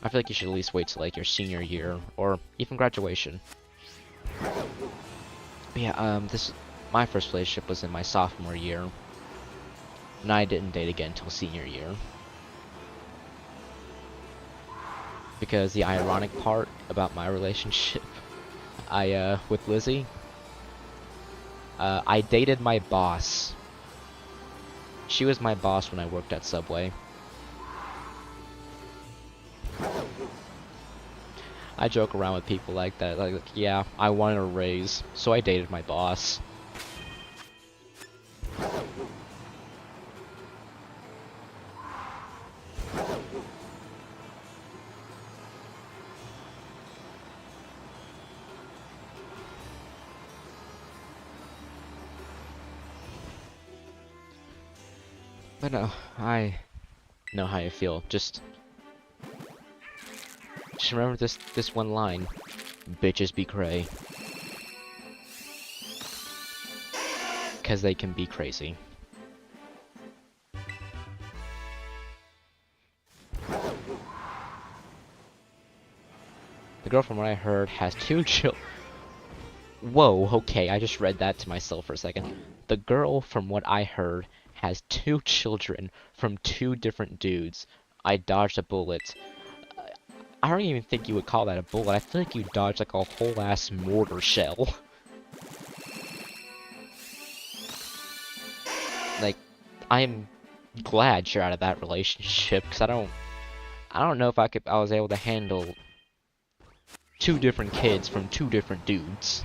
I feel like you should at least wait till, like, your senior year, or even graduation. But yeah, my first relationship was in my sophomore year, and I didn't date again until senior year. Because the ironic part about my relationship, with Lizzie, I dated my boss. She was my boss when I worked at Subway. I joke around with people like that, like, yeah, I wanted a raise, so I dated my boss. But no, I know how you feel. Just remember this one line. Bitches be cray. 'Cause they can be crazy. The girl, from what I heard, has 2 children. Whoa, okay, I just read that to myself for a second. The girl, from what I heard, has 2 children from 2 different dudes. I dodged a bullet. I don't even think you would call that a bullet. I feel like you dodged like a whole ass mortar shell. Like, I'm glad you're out of that relationship, because I don't know if I was able to handle 2 different kids from 2 different dudes.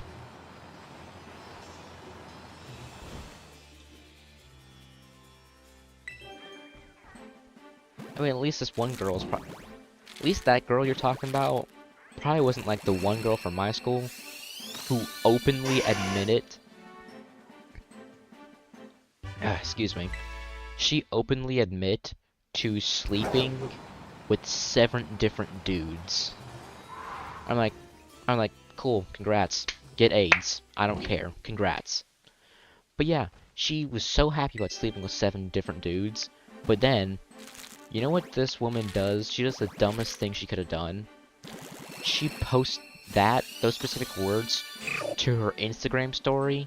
I mean, at least this one girl's at least that girl you're talking about probably wasn't like the one girl from my school who openly admitted, excuse me, she openly admit to sleeping with 7 different dudes. I'm like, cool, congrats. Get AIDS. I don't care. Congrats. But yeah, she was so happy about sleeping with 7 different dudes, but then, you know what this woman does? She does the dumbest thing she could have done. She posts those specific words, to her Instagram story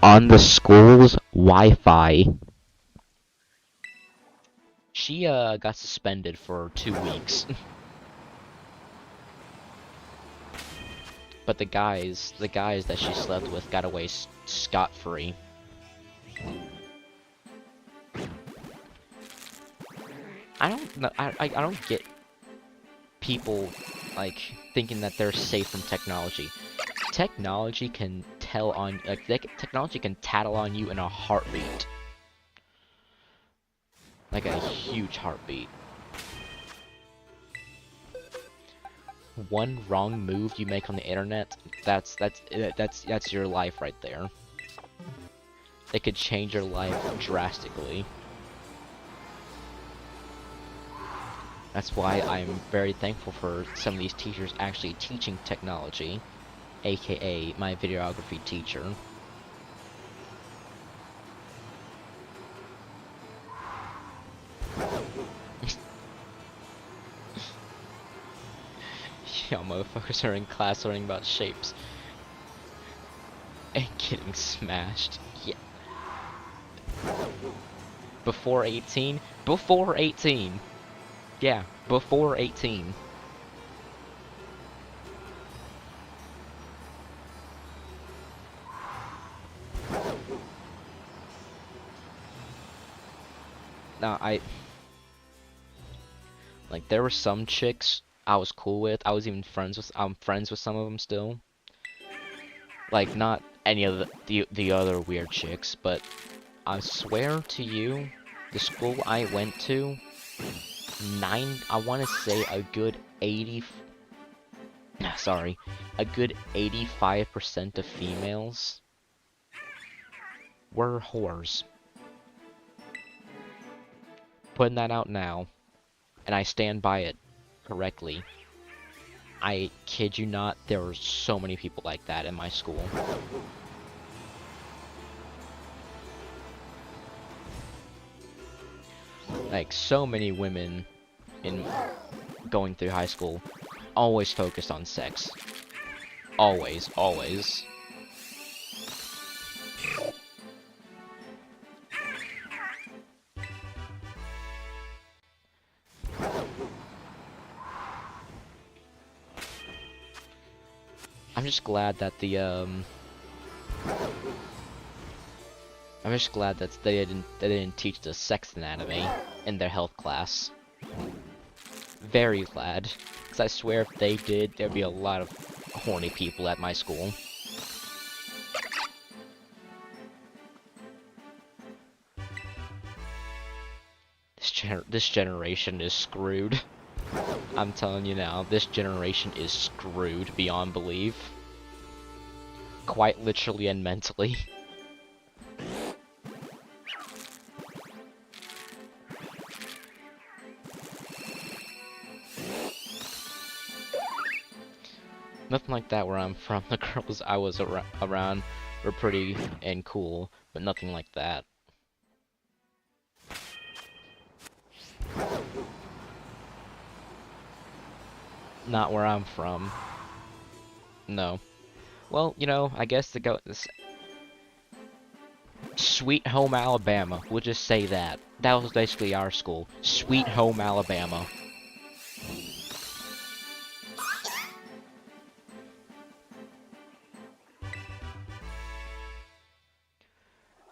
on the school's Wi-Fi. She, got suspended for 2 weeks. But the guys that she slept with got away scot-free. I don't know. I don't get. people, like, thinking that they're safe from technology. Technology can tell on, like, technology can tattle on you in a heartbeat. Like a huge heartbeat. One wrong move you make on the internet, that's your life right there. It could change your life drastically. That's why I'm very thankful for some of these teachers actually teaching technology, aka my videography teacher. Y'all motherfuckers are in class learning about shapes. And getting smashed. Yeah. Before 18? Before 18! Yeah, before 18. Now, like, there were some chicks I was cool with. I was even friends with, I'm friends with some of them still. Like, not any of the other weird chicks, but I swear to you, the school I went to, I want to say a good 85% of females were whores. Putting that out now, and I stand by it correctly. I kid you not, there were so many people like that in my school. Like, so many women in going through high school always focused on sex. Always, always. I'm just glad that they didn't teach the sex anatomy in their health class. Very glad, because I swear if they did, there'd be a lot of horny people at my school. This generation is screwed. I'm telling you now, this generation is screwed beyond belief. Quite literally and mentally. Nothing like that where I'm from. The girls I was around were pretty and cool, but nothing like that. Not where I'm from. No. Well, you know, I guess to go this Sweet Home Alabama. We'll just say that. That was basically our school. Sweet Home Alabama.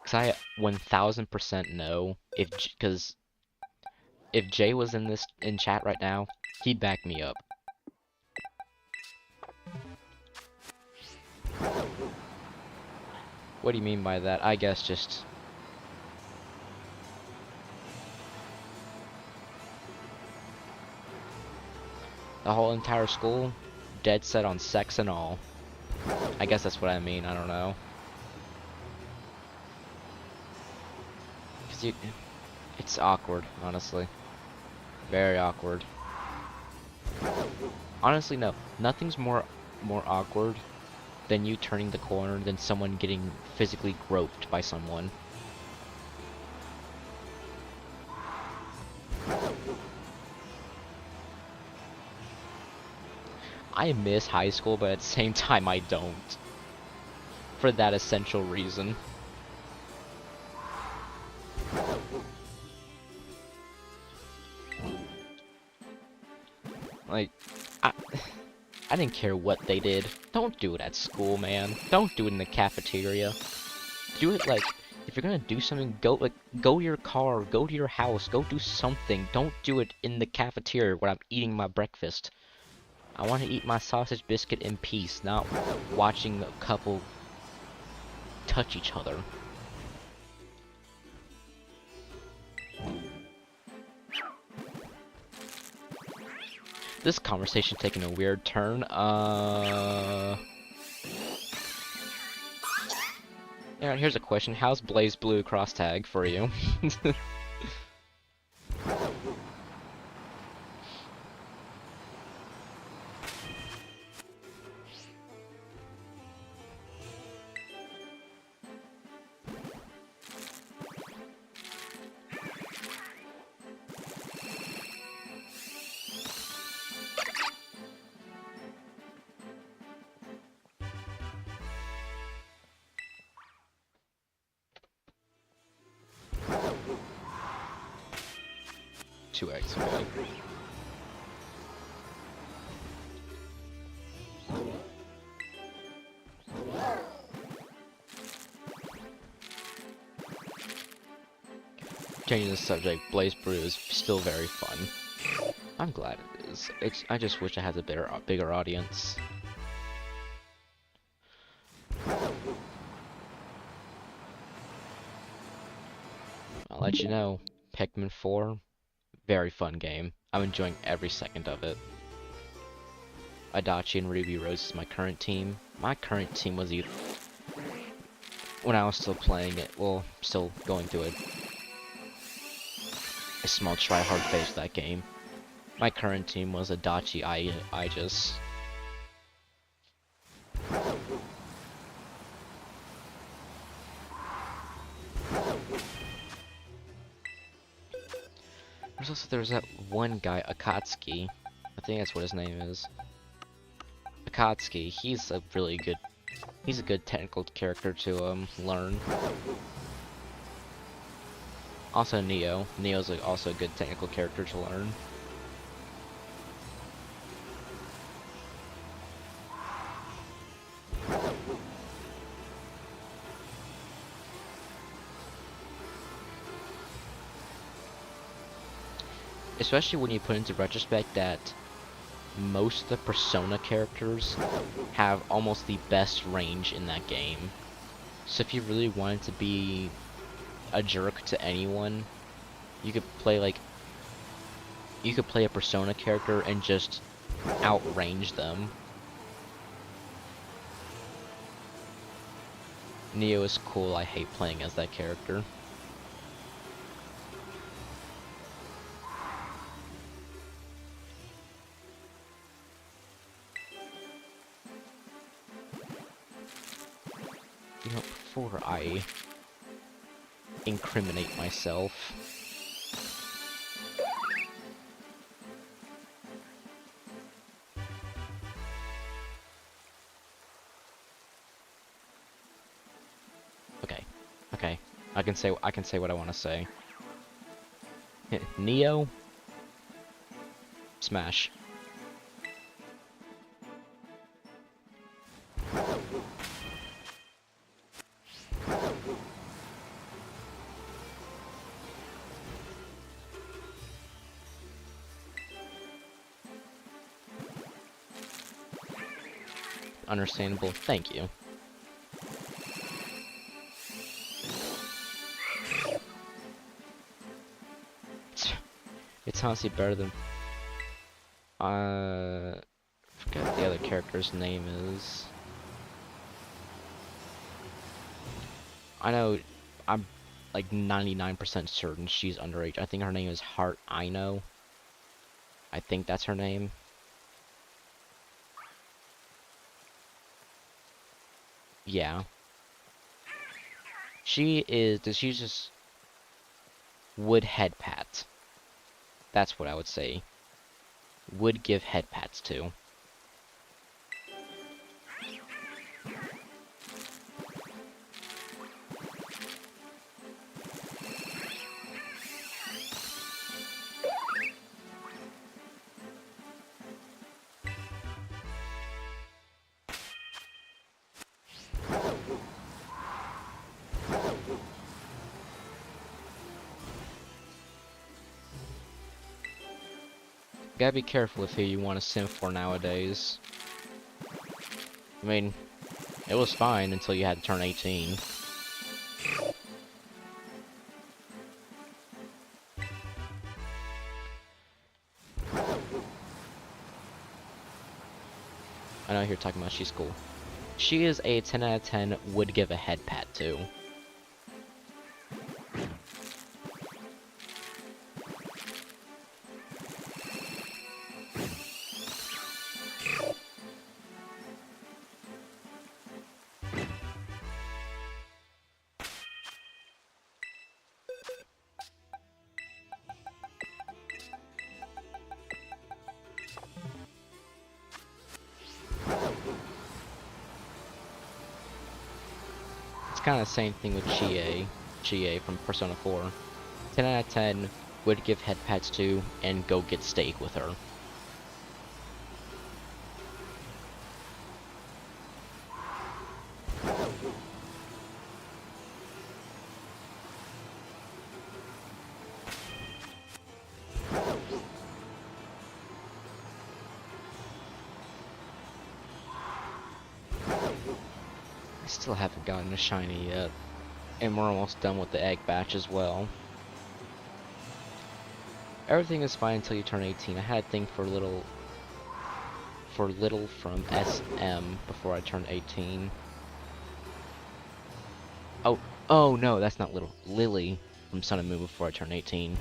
Cause I 1000% know because if Jay was in chat right now, he'd back me up. What do you mean by that? I guess just the whole entire school dead set on sex and all. I guess that's what I mean. I don't know. Cause it's awkward, honestly. Very awkward. Honestly, no. Nothing's more awkward than you turning the corner than someone getting physically groped by someone. I miss high school, but at the same time I don't. For that essential reason. Like, I didn't care what they did. Don't do it at school, man. Don't do it in the cafeteria. Do it like, if you're gonna do something, go to your car, go to your house, go do something. Don't do it in the cafeteria where I'm eating my breakfast. I want to eat my sausage biscuit in peace, not watching a couple touch each other. This conversation taking a weird turn. Yeah, here's a question. How's Blaze Blue cross tag for you? 2x, okay. Changing the subject, Blaze Brew is still very fun. I'm glad it is. I just wish I had a bigger audience. I'll let you know, Pikmin 4, very fun game. I'm enjoying every second of it. Adachi and Ruby Rose is my current team. My current team was either... when I was still playing it, well, still going through a small try-hard phase of that game. My current team was Adachi Aegis. There's that one guy, Akatsuki. I think that's what his name is. Akatsuki, he's a good technical character to learn. Also Neo. Neo's also a good technical character to learn. Especially when you put into retrospect that most of the Persona characters have almost the best range in that game. So if you really wanted to be a jerk to anyone, you could play a Persona character and just outrange them. Neo is cool, I hate playing as that character. You know, before I incriminate myself, okay, I can say what I want to say. Neo, smash. Understandable. Thank you. It's honestly better than... forget what the other character's name is. I know, I'm like 99% certain she's underage. I think her name is Heart Aino. I think that's her name. Yeah. She's just would head pat. That's what I would say. Would give head pats to. Gotta be careful with who you want to sim for nowadays. I mean, it was fine until you had to turn 18. I know you're talking about she's cool. She is a 10 out of 10, would give a head pat to. Kind of the same thing with GA from Persona 4. 10 out of 10 would give head pats to and go get steak with her. I still haven't gotten a shiny yet, and we're almost done with the egg batch as well. Everything is fine until you turn 18. I had a thing for little from SM before I turned 18. Oh no, that's not little. Lily from Sun and Moon before I turned 18.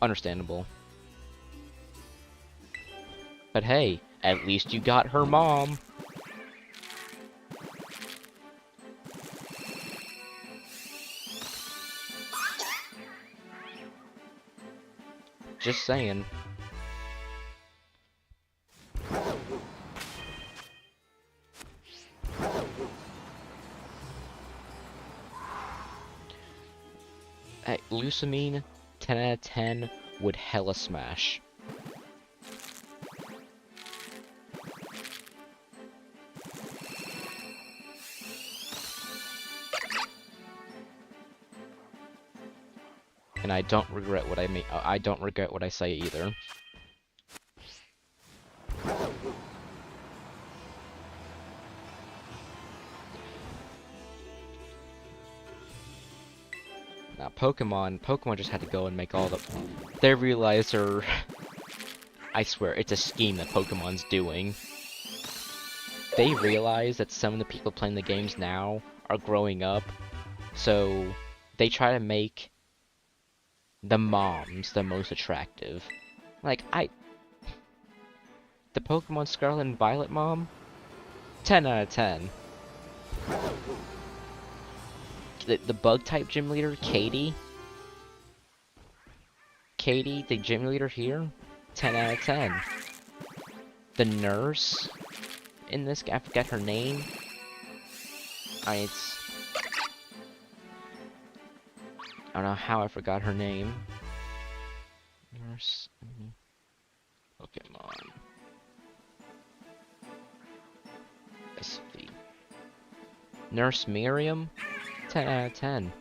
Understandable. But hey, at least you got her mom. Just saying. Hey, Lusamine, 10 out of 10, would hella smash. And I don't regret what I don't regret what I say either. Now Pokemon just had to go and make all the... They realized I swear, it's a scheme that Pokemon's doing. They realize that some of the people playing the games now are growing up, so they try to make the moms the most attractive. Like, the Pokemon Scarlet and Violet mom? 10 out of 10. The Bug-type gym leader, Katie? Katie, the gym leader here? 10 out of 10. The nurse in this, I forget her name. I don't know how I forgot her name. Nurse... Pokemon. SV. Nurse Miriam? 10 out of 10.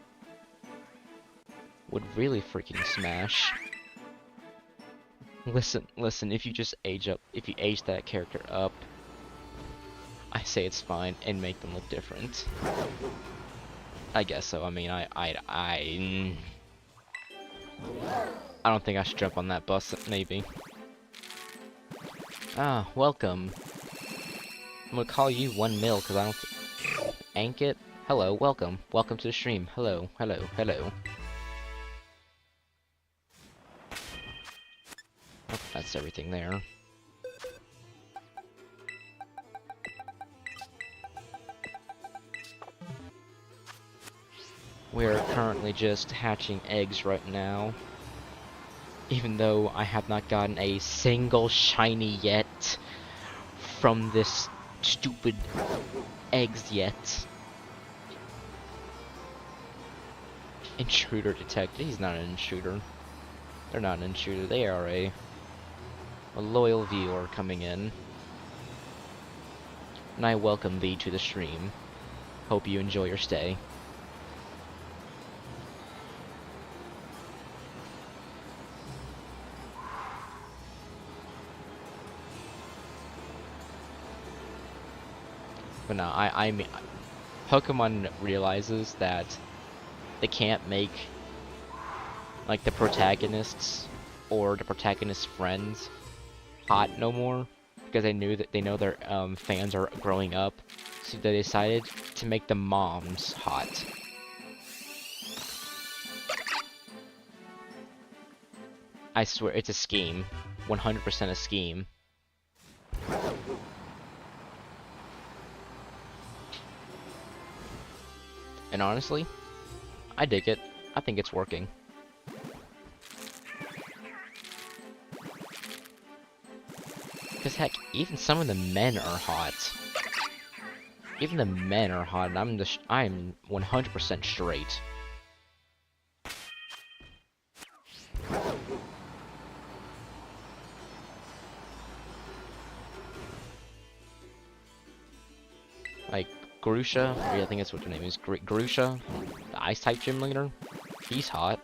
Would really freaking smash. Listen, if you just age that character up, I say it's fine, and make them look different. I guess so. I mean, I don't think I should jump on that bus, maybe. Ah, welcome. I'm gonna call you 1mil, because I don't... Ankit? Hello, welcome. Welcome to the stream. Hello, hello, hello. Oh, that's everything there. We're currently just hatching eggs right now. Even though I have not gotten a single shiny yet from this stupid eggs yet. Intruder detected. He's not an intruder. They're not an intruder. They are a loyal viewer coming in. And I welcome thee to the stream. Hope you enjoy your stay. But no, I mean, Pokemon realizes that they can't make like the protagonists or the protagonist's friends hot no more because they know their fans are growing up, so they decided to make the moms hot. I swear it's a scheme, 100% a scheme. And honestly, I dig it. I think it's working. Because heck, even some of the men are hot. Even the men are hot, and I'm 100% straight. Like Grusha, I think that's what her name is. Grusha, the Ice-type gym leader. He's hot.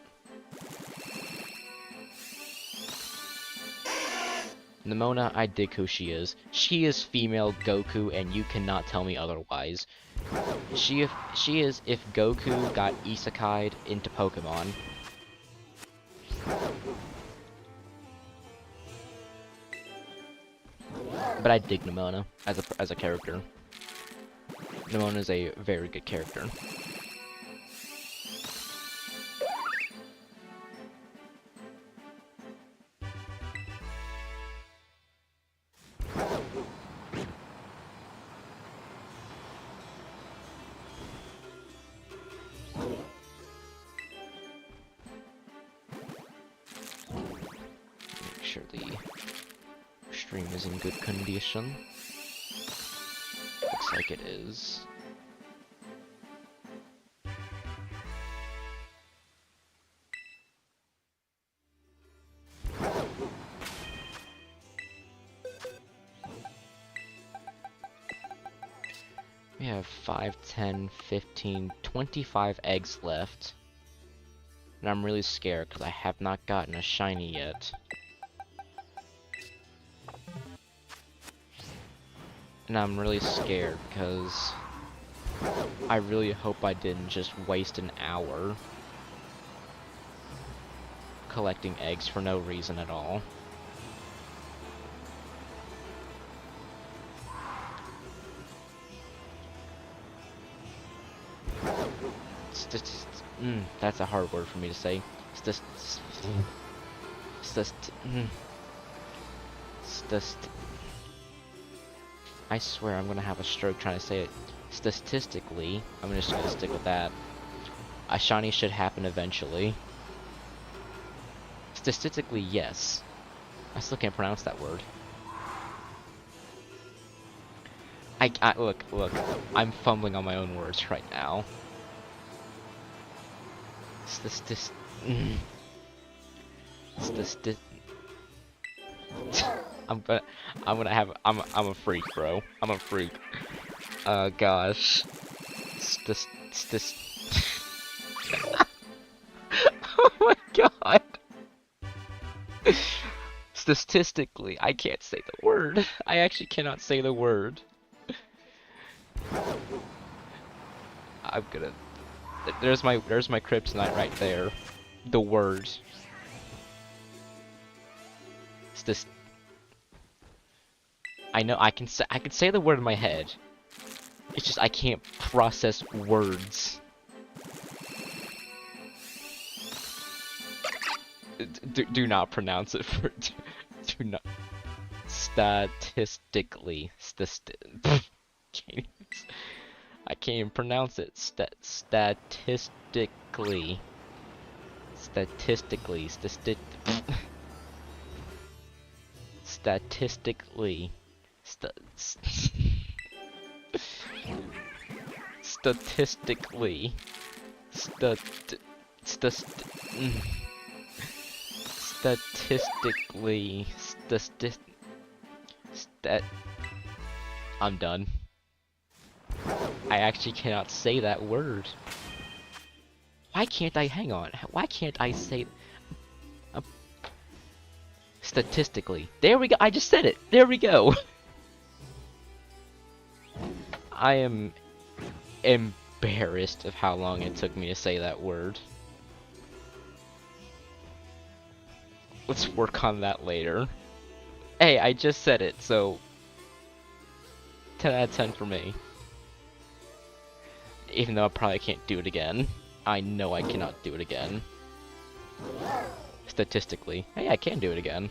Nemona, I dig who she is. She is female Goku, and you cannot tell me otherwise. She is if Goku got isekai'd into Pokemon. But I dig Nemona as a character. Nemona is a very good character. Make sure the stream is in good condition. Looks like it is. We have 5, 10, 15, 25 eggs left. And I'm really scared because I have not gotten a shiny yet. And I'm really scared because I really hope I didn't just waste an hour collecting eggs for no reason at all. That's a hard word for me to say. I swear I'm gonna have a stroke trying to say it. Statistically, I'm just gonna stick with that. A shiny should happen eventually. Statistically, yes. I still can't pronounce that word. Look, I'm fumbling on my own words right now. I'm a freak, bro. I'm a freak. Gosh. Oh my god. Statistically, I can't say the word. I actually cannot say the word. I'm gonna. There's my kryptonite right there. The word. I know I can say the word in my head. It's just I can't process words. Do not pronounce it for. Do not. Statistically. I can't even pronounce it. Statistically. Statistically. Statistically. Statistically. Statistically. I'm done. I actually cannot say that word. Why can't I? Hang on. Why can't I say? Statistically. There we go. I just said it. There we go. I am embarrassed of how long it took me to say that word. Let's work on that later. Hey, I just said it, so 10 out of 10 for me. Even though I probably can't do it again. I know I cannot do it again. Statistically. Hey, I can do it again.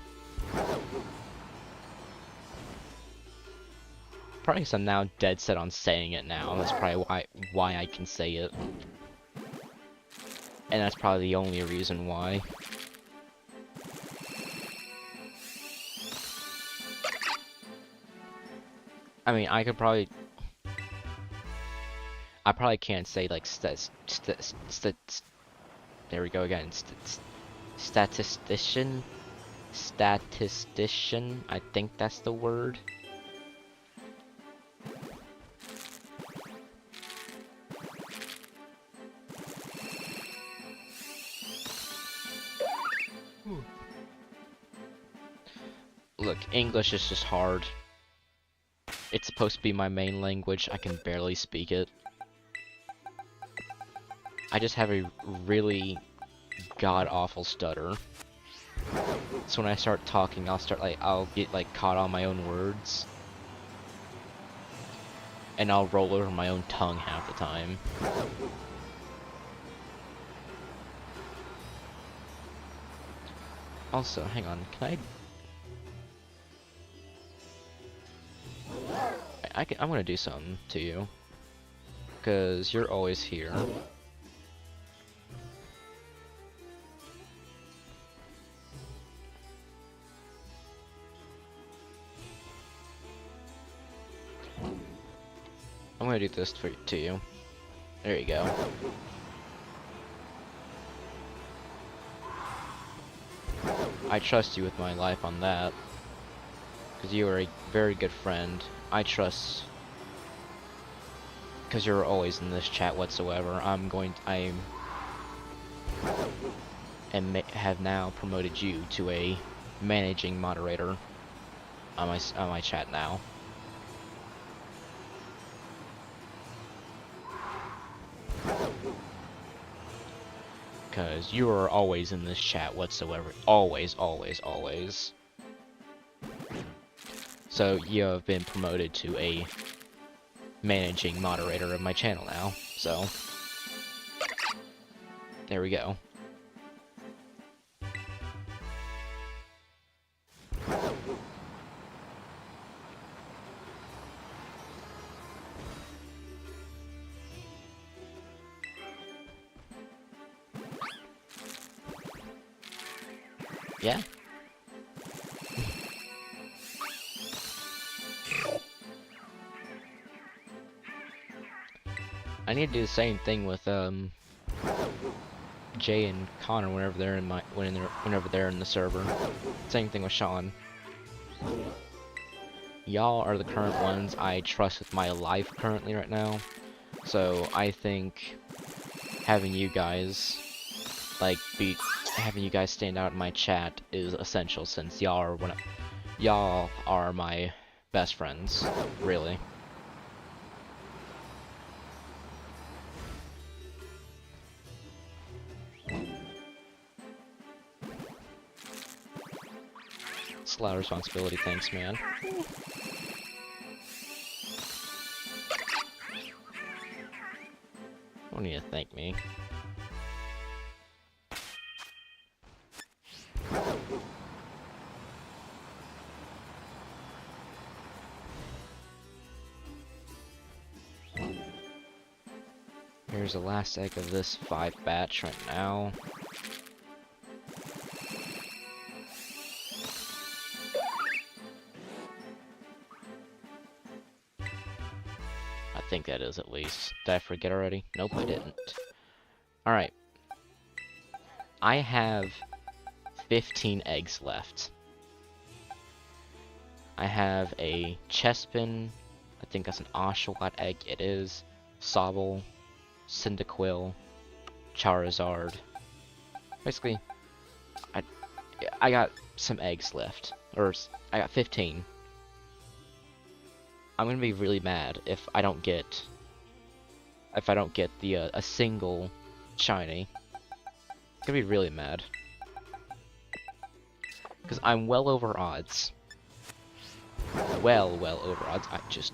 Probably because I'm now dead set on saying it now. That's probably why I can say it. And that's probably the only reason why. I mean, I probably can't say like there we go again. Statistician? Statistician? I think that's the word. Look, English is just hard. It's supposed to be my main language. I can barely speak it. I just have a really god-awful stutter. So when I start talking, I'll get like caught on my own words. And I'll roll over my own tongue half the time. Also, hang on, can I'm gonna do something to you. Cause you're always here. I'm gonna do this to you. There you go. I trust you with my life on that. Because you are a very good friend. I trust... Because you're always in this chat whatsoever. I have now promoted you to a managing moderator on my chat now. Because you are always in this chat whatsoever. Always, always, always. So you have been promoted to a managing moderator of my channel now. So there we go. Yeah. I need to do the same thing with Jay and Connor whenever they're in the server. Same thing with Sean. Y'all are the current ones I trust with my life currently right now. So I think having you guys having you guys stand out in my chat is essential, since y'all are my best friends, really. It's a lot of responsibility, thanks, man. Don't need to thank me. Here's the last egg of this 5 batch right now. I think that is, at least. Did I forget already? Nope, I didn't. Alright. I have 15 eggs left. I have a Chespin. I think that's an Oshawott egg. It is. Sobble. Cyndaquil. Charizard. Basically, I got some eggs left. Or, I got 15. I'm gonna be really mad if I don't get the a single shiny. I'm gonna be really mad because I'm well over odds. Well over odds. I just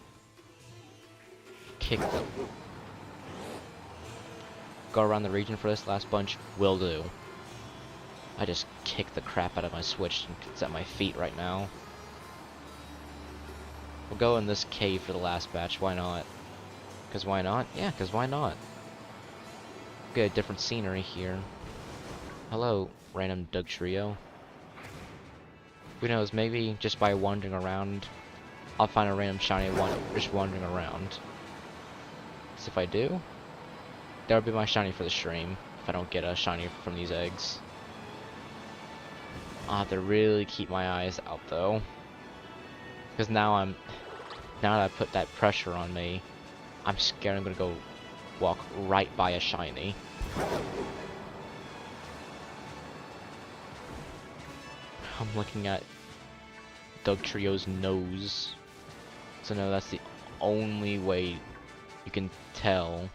kick them. Go around the region for this last bunch. Will do. I just kick the crap out of my Switch and it's at my feet right now. We'll go in this cave for the last batch. Why not? Because why not? Yeah, because why not? Get a different scenery here. Hello, random Dugtrio. Who knows, maybe just by wandering around, I'll find a random shiny one just wandering around. So if I do, that'll be my shiny for the stream, if I don't get a shiny from these eggs. I'll have to really keep my eyes out though. Because now that I put that pressure on me, I'm scared I'm gonna go walk right by a shiny. I'm looking at Dugtrio's nose. So no, that's the only way you can tell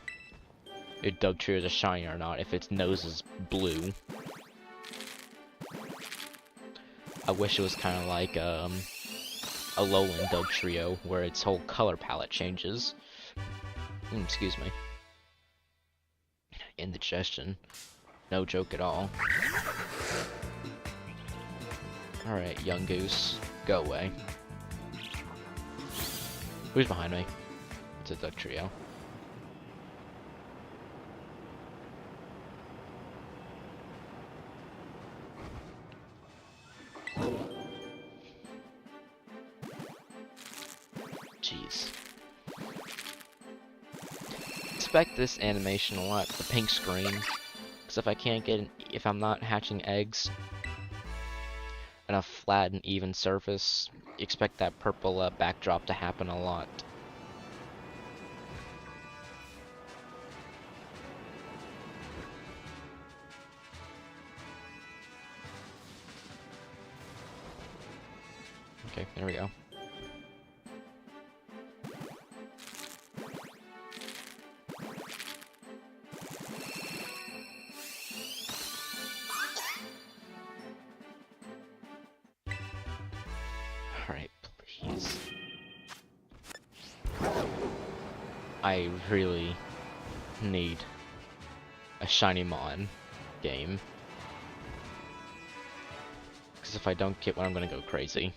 if Dugtrio is a shiny or not, if its nose is blue. I wish it was kind of like a Alolan Dugtrio, where its whole color palette changes. Excuse me. Indigestion. No joke at all. Alright, young goose. Go away. Who's behind me? It's a Dugtrio. Jeez. Expect this animation a lot, the pink screen. Because if I can't get if I'm not hatching eggs on a flat and even surface, expect that purple backdrop to happen a lot. Okay, there we go. Alright, please. I really need a shiny Mon game. Because if I don't get one, I'm gonna go crazy.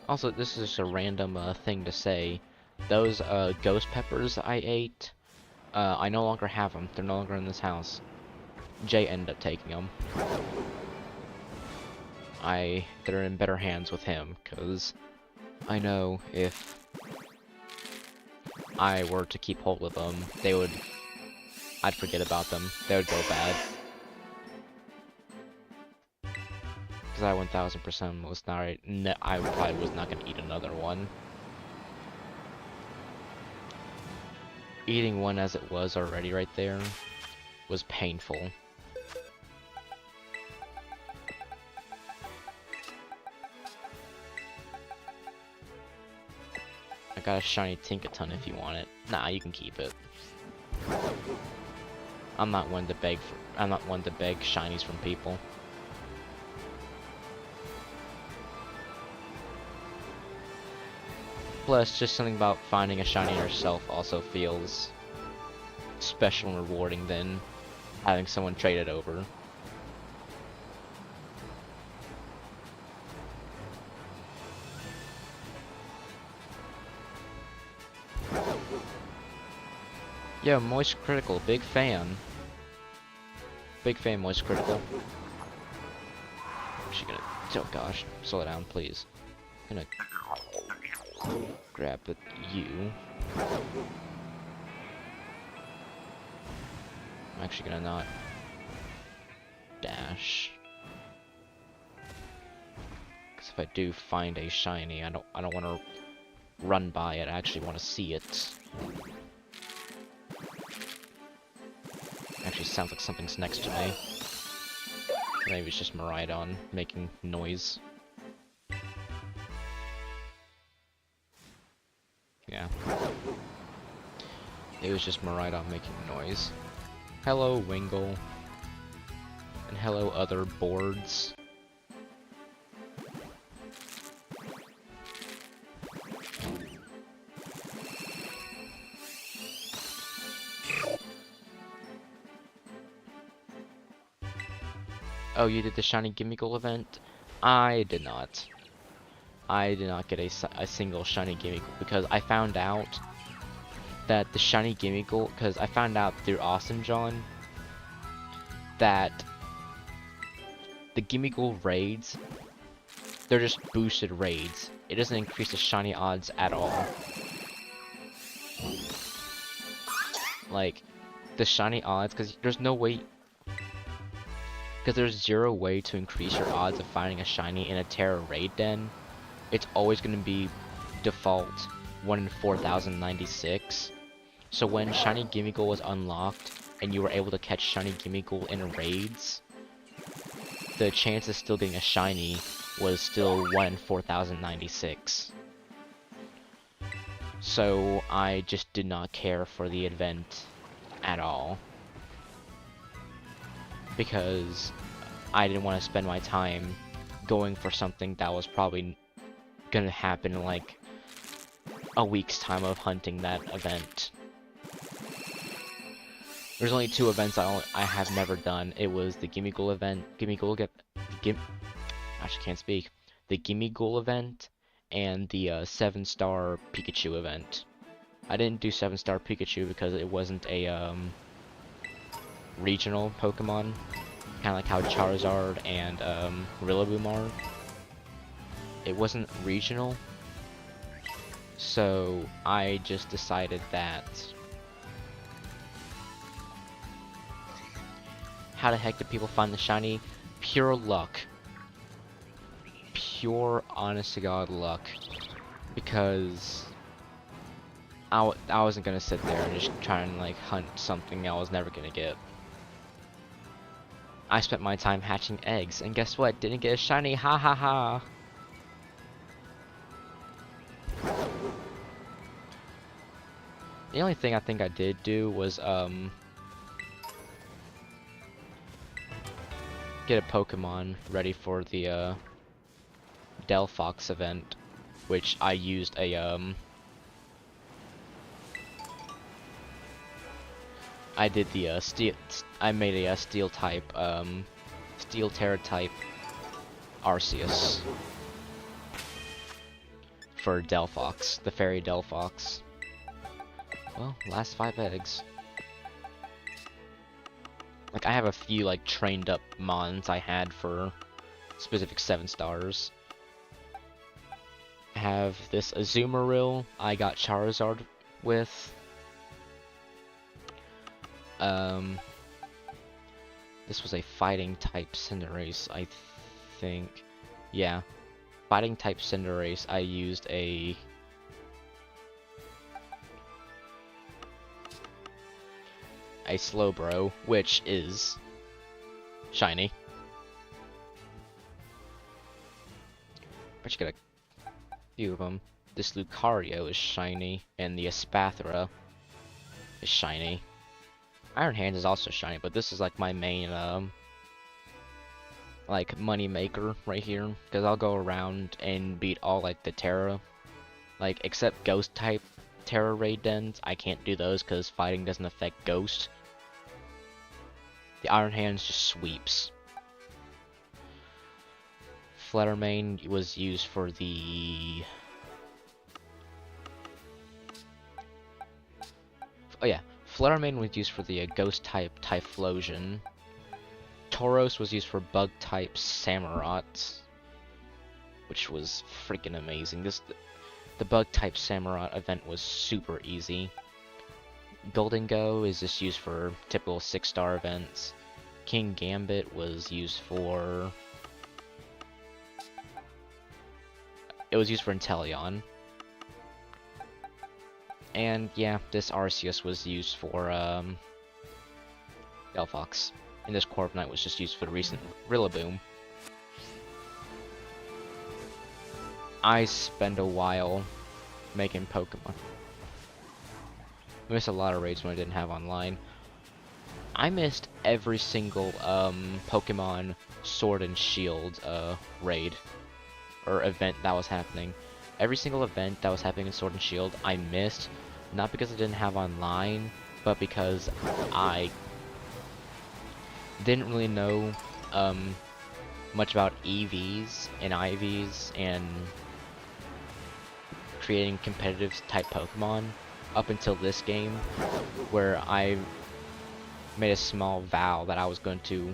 Also, this is just a random thing to say. Those ghost peppers I ate, I no longer have them. They're no longer in this house. Jay ended up taking them. They're in better hands with him, because I know if I were to keep hold of them, I'd forget about them. They would go bad. Because I 1000% was not, I probably was not going to eat another one. Eating one as it was already right there was painful. I got a shiny Tinkaton if you want it. Nah, you can keep it. I'm not one to beg shinies from people. Plus, just something about finding a shiny yourself also feels special and rewarding than having someone trade it over. Yo, Moist Critical, big fan. Big fan, Moist Critical. She gonna... Oh gosh, slow down, please. Gonna grab at you. I'm actually gonna not dash. Because if I do find a shiny, I don't want to run by it. I actually want to see it. Actually, sounds like something's next to me. Maybe it's just Miraidon making noise. Yeah. It was just Miraidon making noise. Hello, Wingull. And hello, other boards. Oh, you did the Shiny Gimmighoul event? I did not. I did not get a single Shiny Gimmighoul because I found out that the Shiny Gimmighoul, because I found out through Awesome John that the Gimmighoul raids, they're just boosted raids. It doesn't increase the shiny odds at all. Like, the shiny odds, because there's no way, because there's zero way to increase your odds of finding a shiny in a Terra raid den. It's always going to be default 1 in 4096. So when Shiny Gimmighoul was unlocked, and you were able to catch Shiny Gimmighoul in raids, the chance of still getting a shiny was still 1 in 4096. So I just did not care for the event at all. Because I didn't want to spend my time going for something that was probably gonna happen in like a week's time of hunting that event. There's only 2 events I have never done. It was the Gimmighoul event, actually can't speak. The Gimmighoul event and the 7-star Pikachu event. I didn't do 7-star Pikachu because it wasn't a regional Pokemon, kind of like how Charizard and Rillaboom are. It wasn't regional, so I just decided that how the heck did people find the shiny? Pure luck. Pure, honest to God luck. Because I wasn't gonna sit there and just try and like hunt something I was never gonna get. I spent my time hatching eggs, and guess what? Didn't get a shiny, ha ha ha! The only thing I think I did do was, get a Pokemon ready for the, Delphox event, which I used a, I did the, I made a, Steel type, Steel Terra type Arceus for Delphox, the Fairy Delphox. Well, last 5 eggs. Like, I have a few, like, trained up mons I had for specific 7 stars. I have this Azumarill I got Charizard with. This was a fighting type Cinderace, I think. Yeah. Fighting type Cinderace, I used a Slowbro, which is shiny. But you get a few of them. This Lucario is shiny, and the Espathra is shiny. Iron Hands is also shiny, but this is like my main like money maker right here, because I'll go around and beat all like the Terra, like except Ghost type Terra raid dens. I can't do those because fighting doesn't affect Ghost. The Iron Hands just sweeps. Fluttermane was used for the... Oh yeah, Fluttermane was used for the Ghost type Typhlosion. Tauros was used for Bug type Samurott, which was freaking amazing. The Bug type Samurott event was super easy. Gholdengo is just used for typical 6-star events. King Gambit was used for... It was used for Inteleon. And yeah, this Arceus was used for Delphox. And this Corviknight was just used for the recent Rillaboom. I spend a while making Pokemon. I missed a lot of raids when I didn't have online. I missed every single Pokemon Sword and Shield raid or event that was happening. Every single event that was happening in Sword and Shield I missed, not because I didn't have online, but because I didn't really know much about EVs and IVs and creating competitive type Pokemon up until this game, where I made a small vow that I was going to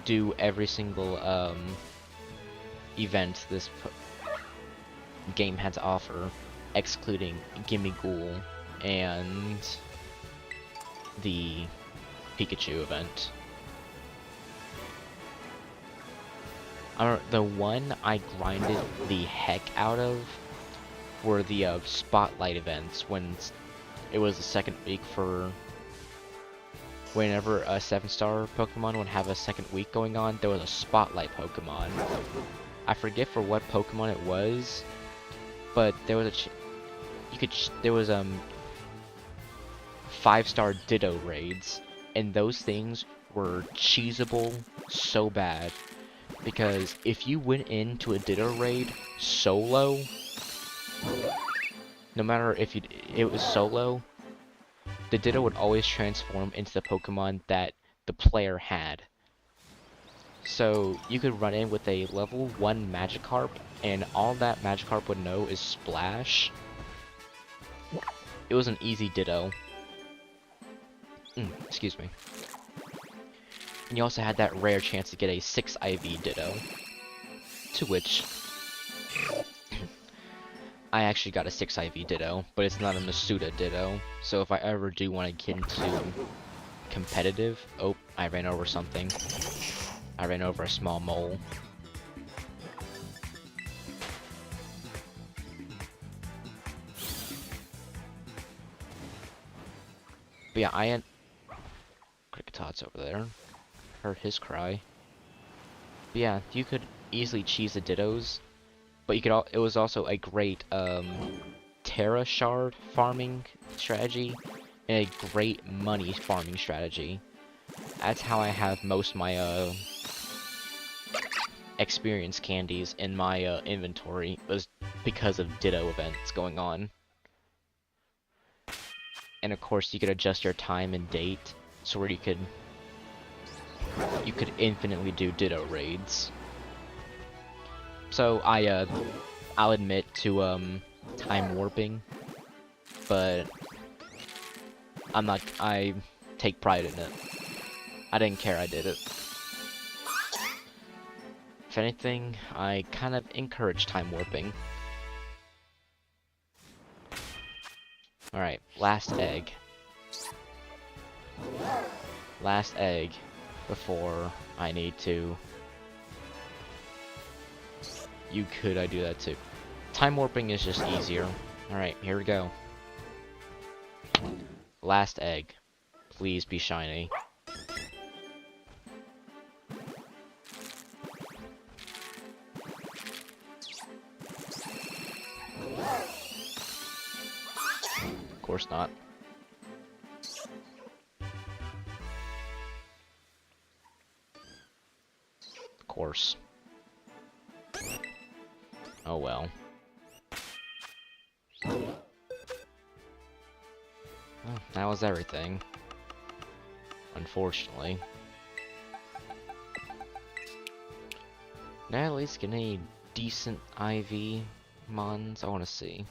do every single event this game had to offer, excluding Gimme Ghoul and the Pikachu event. The one I grinded the heck out of were the spotlight events, when it was the second week for whenever a 7-star Pokemon would have a second week going on, there was a spotlight Pokemon. I forget for what Pokemon it was, but there was there was 5-star Ditto raids, and those things were cheesable so bad, because if you went into a Ditto raid solo, no matter if it was solo, the Ditto would always transform into the Pokemon that the player had. So you could run in with a level 1 Magikarp, and all that Magikarp would know is Splash. It was an easy Ditto. Excuse me. And you also had that rare chance to get a 6 IV Ditto, to which I actually got a 6 IV Ditto, but it's not a Masuda Ditto. So if I ever do want to get into competitive... Oh, I ran over something. I ran over a small mole. But yeah, I had... Kricketot's over there. Heard his cry. But yeah, you could easily cheese the Dittos, but you could it was also a great Terra Shard farming strategy and a great money farming strategy. That's how I have most of my experience candies in my inventory, was because of Ditto events going on. And of course you could adjust your time and date so where you could infinitely do Ditto raids. So I'll admit to time warping, but I take pride in it. I didn't care I did it. If anything, I kind of encourage time warping. Alright, last egg. Last egg before I need to... I do that too. Time warping is just easier. Alright, here we go. Last egg. Please be shiny. Of course not. Of course. Oh well. Well, that was everything. Unfortunately. Now at least get any decent IV mons. I want to see.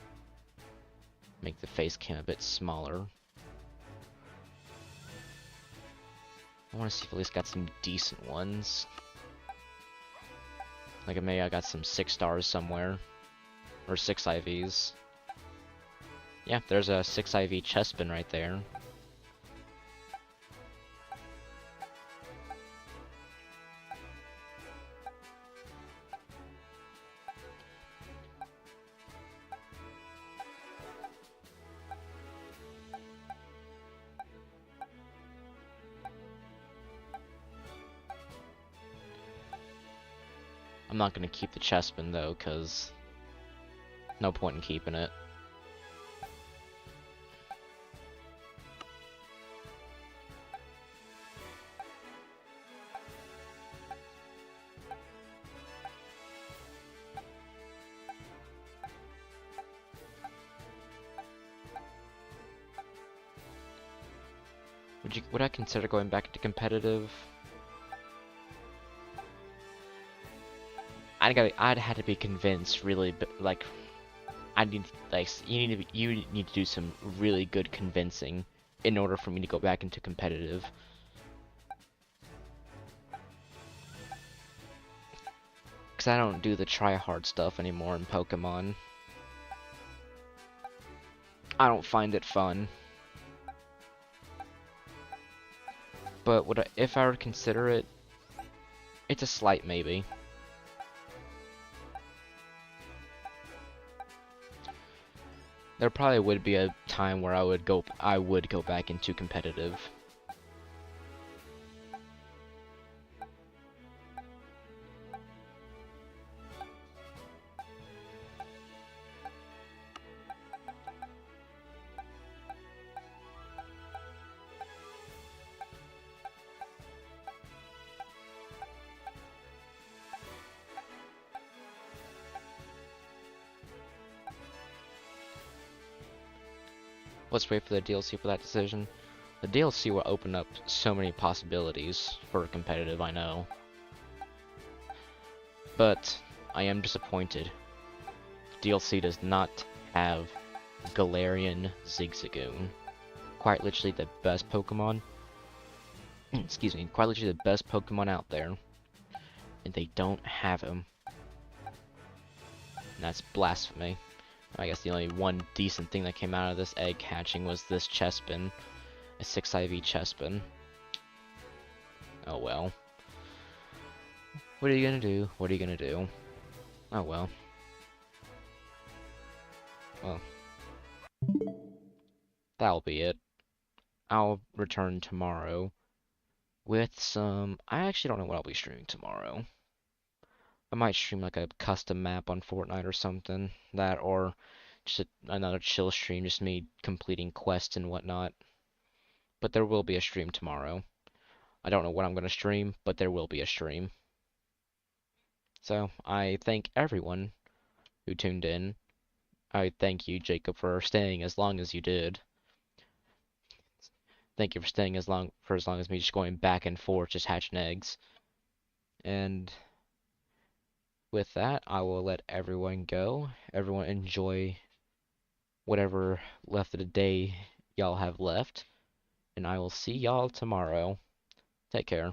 Make the face cam a bit smaller. I want to see if at least got some decent ones. Like maybe I got some 6 stars somewhere. Or 6 IVs. Yeah, there's a 6 IV Chespin right there. I'm not gonna keep the chestman though, cause no point in keeping it. Would I consider going back into competitive? I'd had to be convinced really, but like I need like you need to do some really good convincing in order for me to go back into competitive. Cause I don't do the try hard stuff anymore in Pokemon. I don't find it fun. But if I were to consider it, it's a slight maybe. There probably would be a time where I would go back into competitive. Let's wait for the DLC for that decision. The DLC will open up so many possibilities for competitive, I know. But I am disappointed. DLC does not have Galarian Zigzagoon. Quite literally the best Pokemon. Excuse me, quite literally the best Pokemon out there. And they don't have him. And that's blasphemy. I guess the only one decent thing that came out of this egg hatching was this Chespin. A 6 IV Chespin. Oh well. What are you gonna do? What are you gonna do? Oh well. Well. That'll be it. I'll return tomorrow with some... I actually don't know what I'll be streaming tomorrow. I might stream like a custom map on Fortnite or something. That or just another chill stream, just me completing quests and whatnot. But there will be a stream tomorrow. I don't know what I'm going to stream, but there will be a stream. So, I thank everyone who tuned in. I thank you, Jacob, for staying as long as you did. Thank you for staying as long as me just going back and forth, just hatching eggs. And with that, I will let everyone go. Everyone enjoy whatever left of the day y'all have left. And I will see y'all tomorrow. Take care.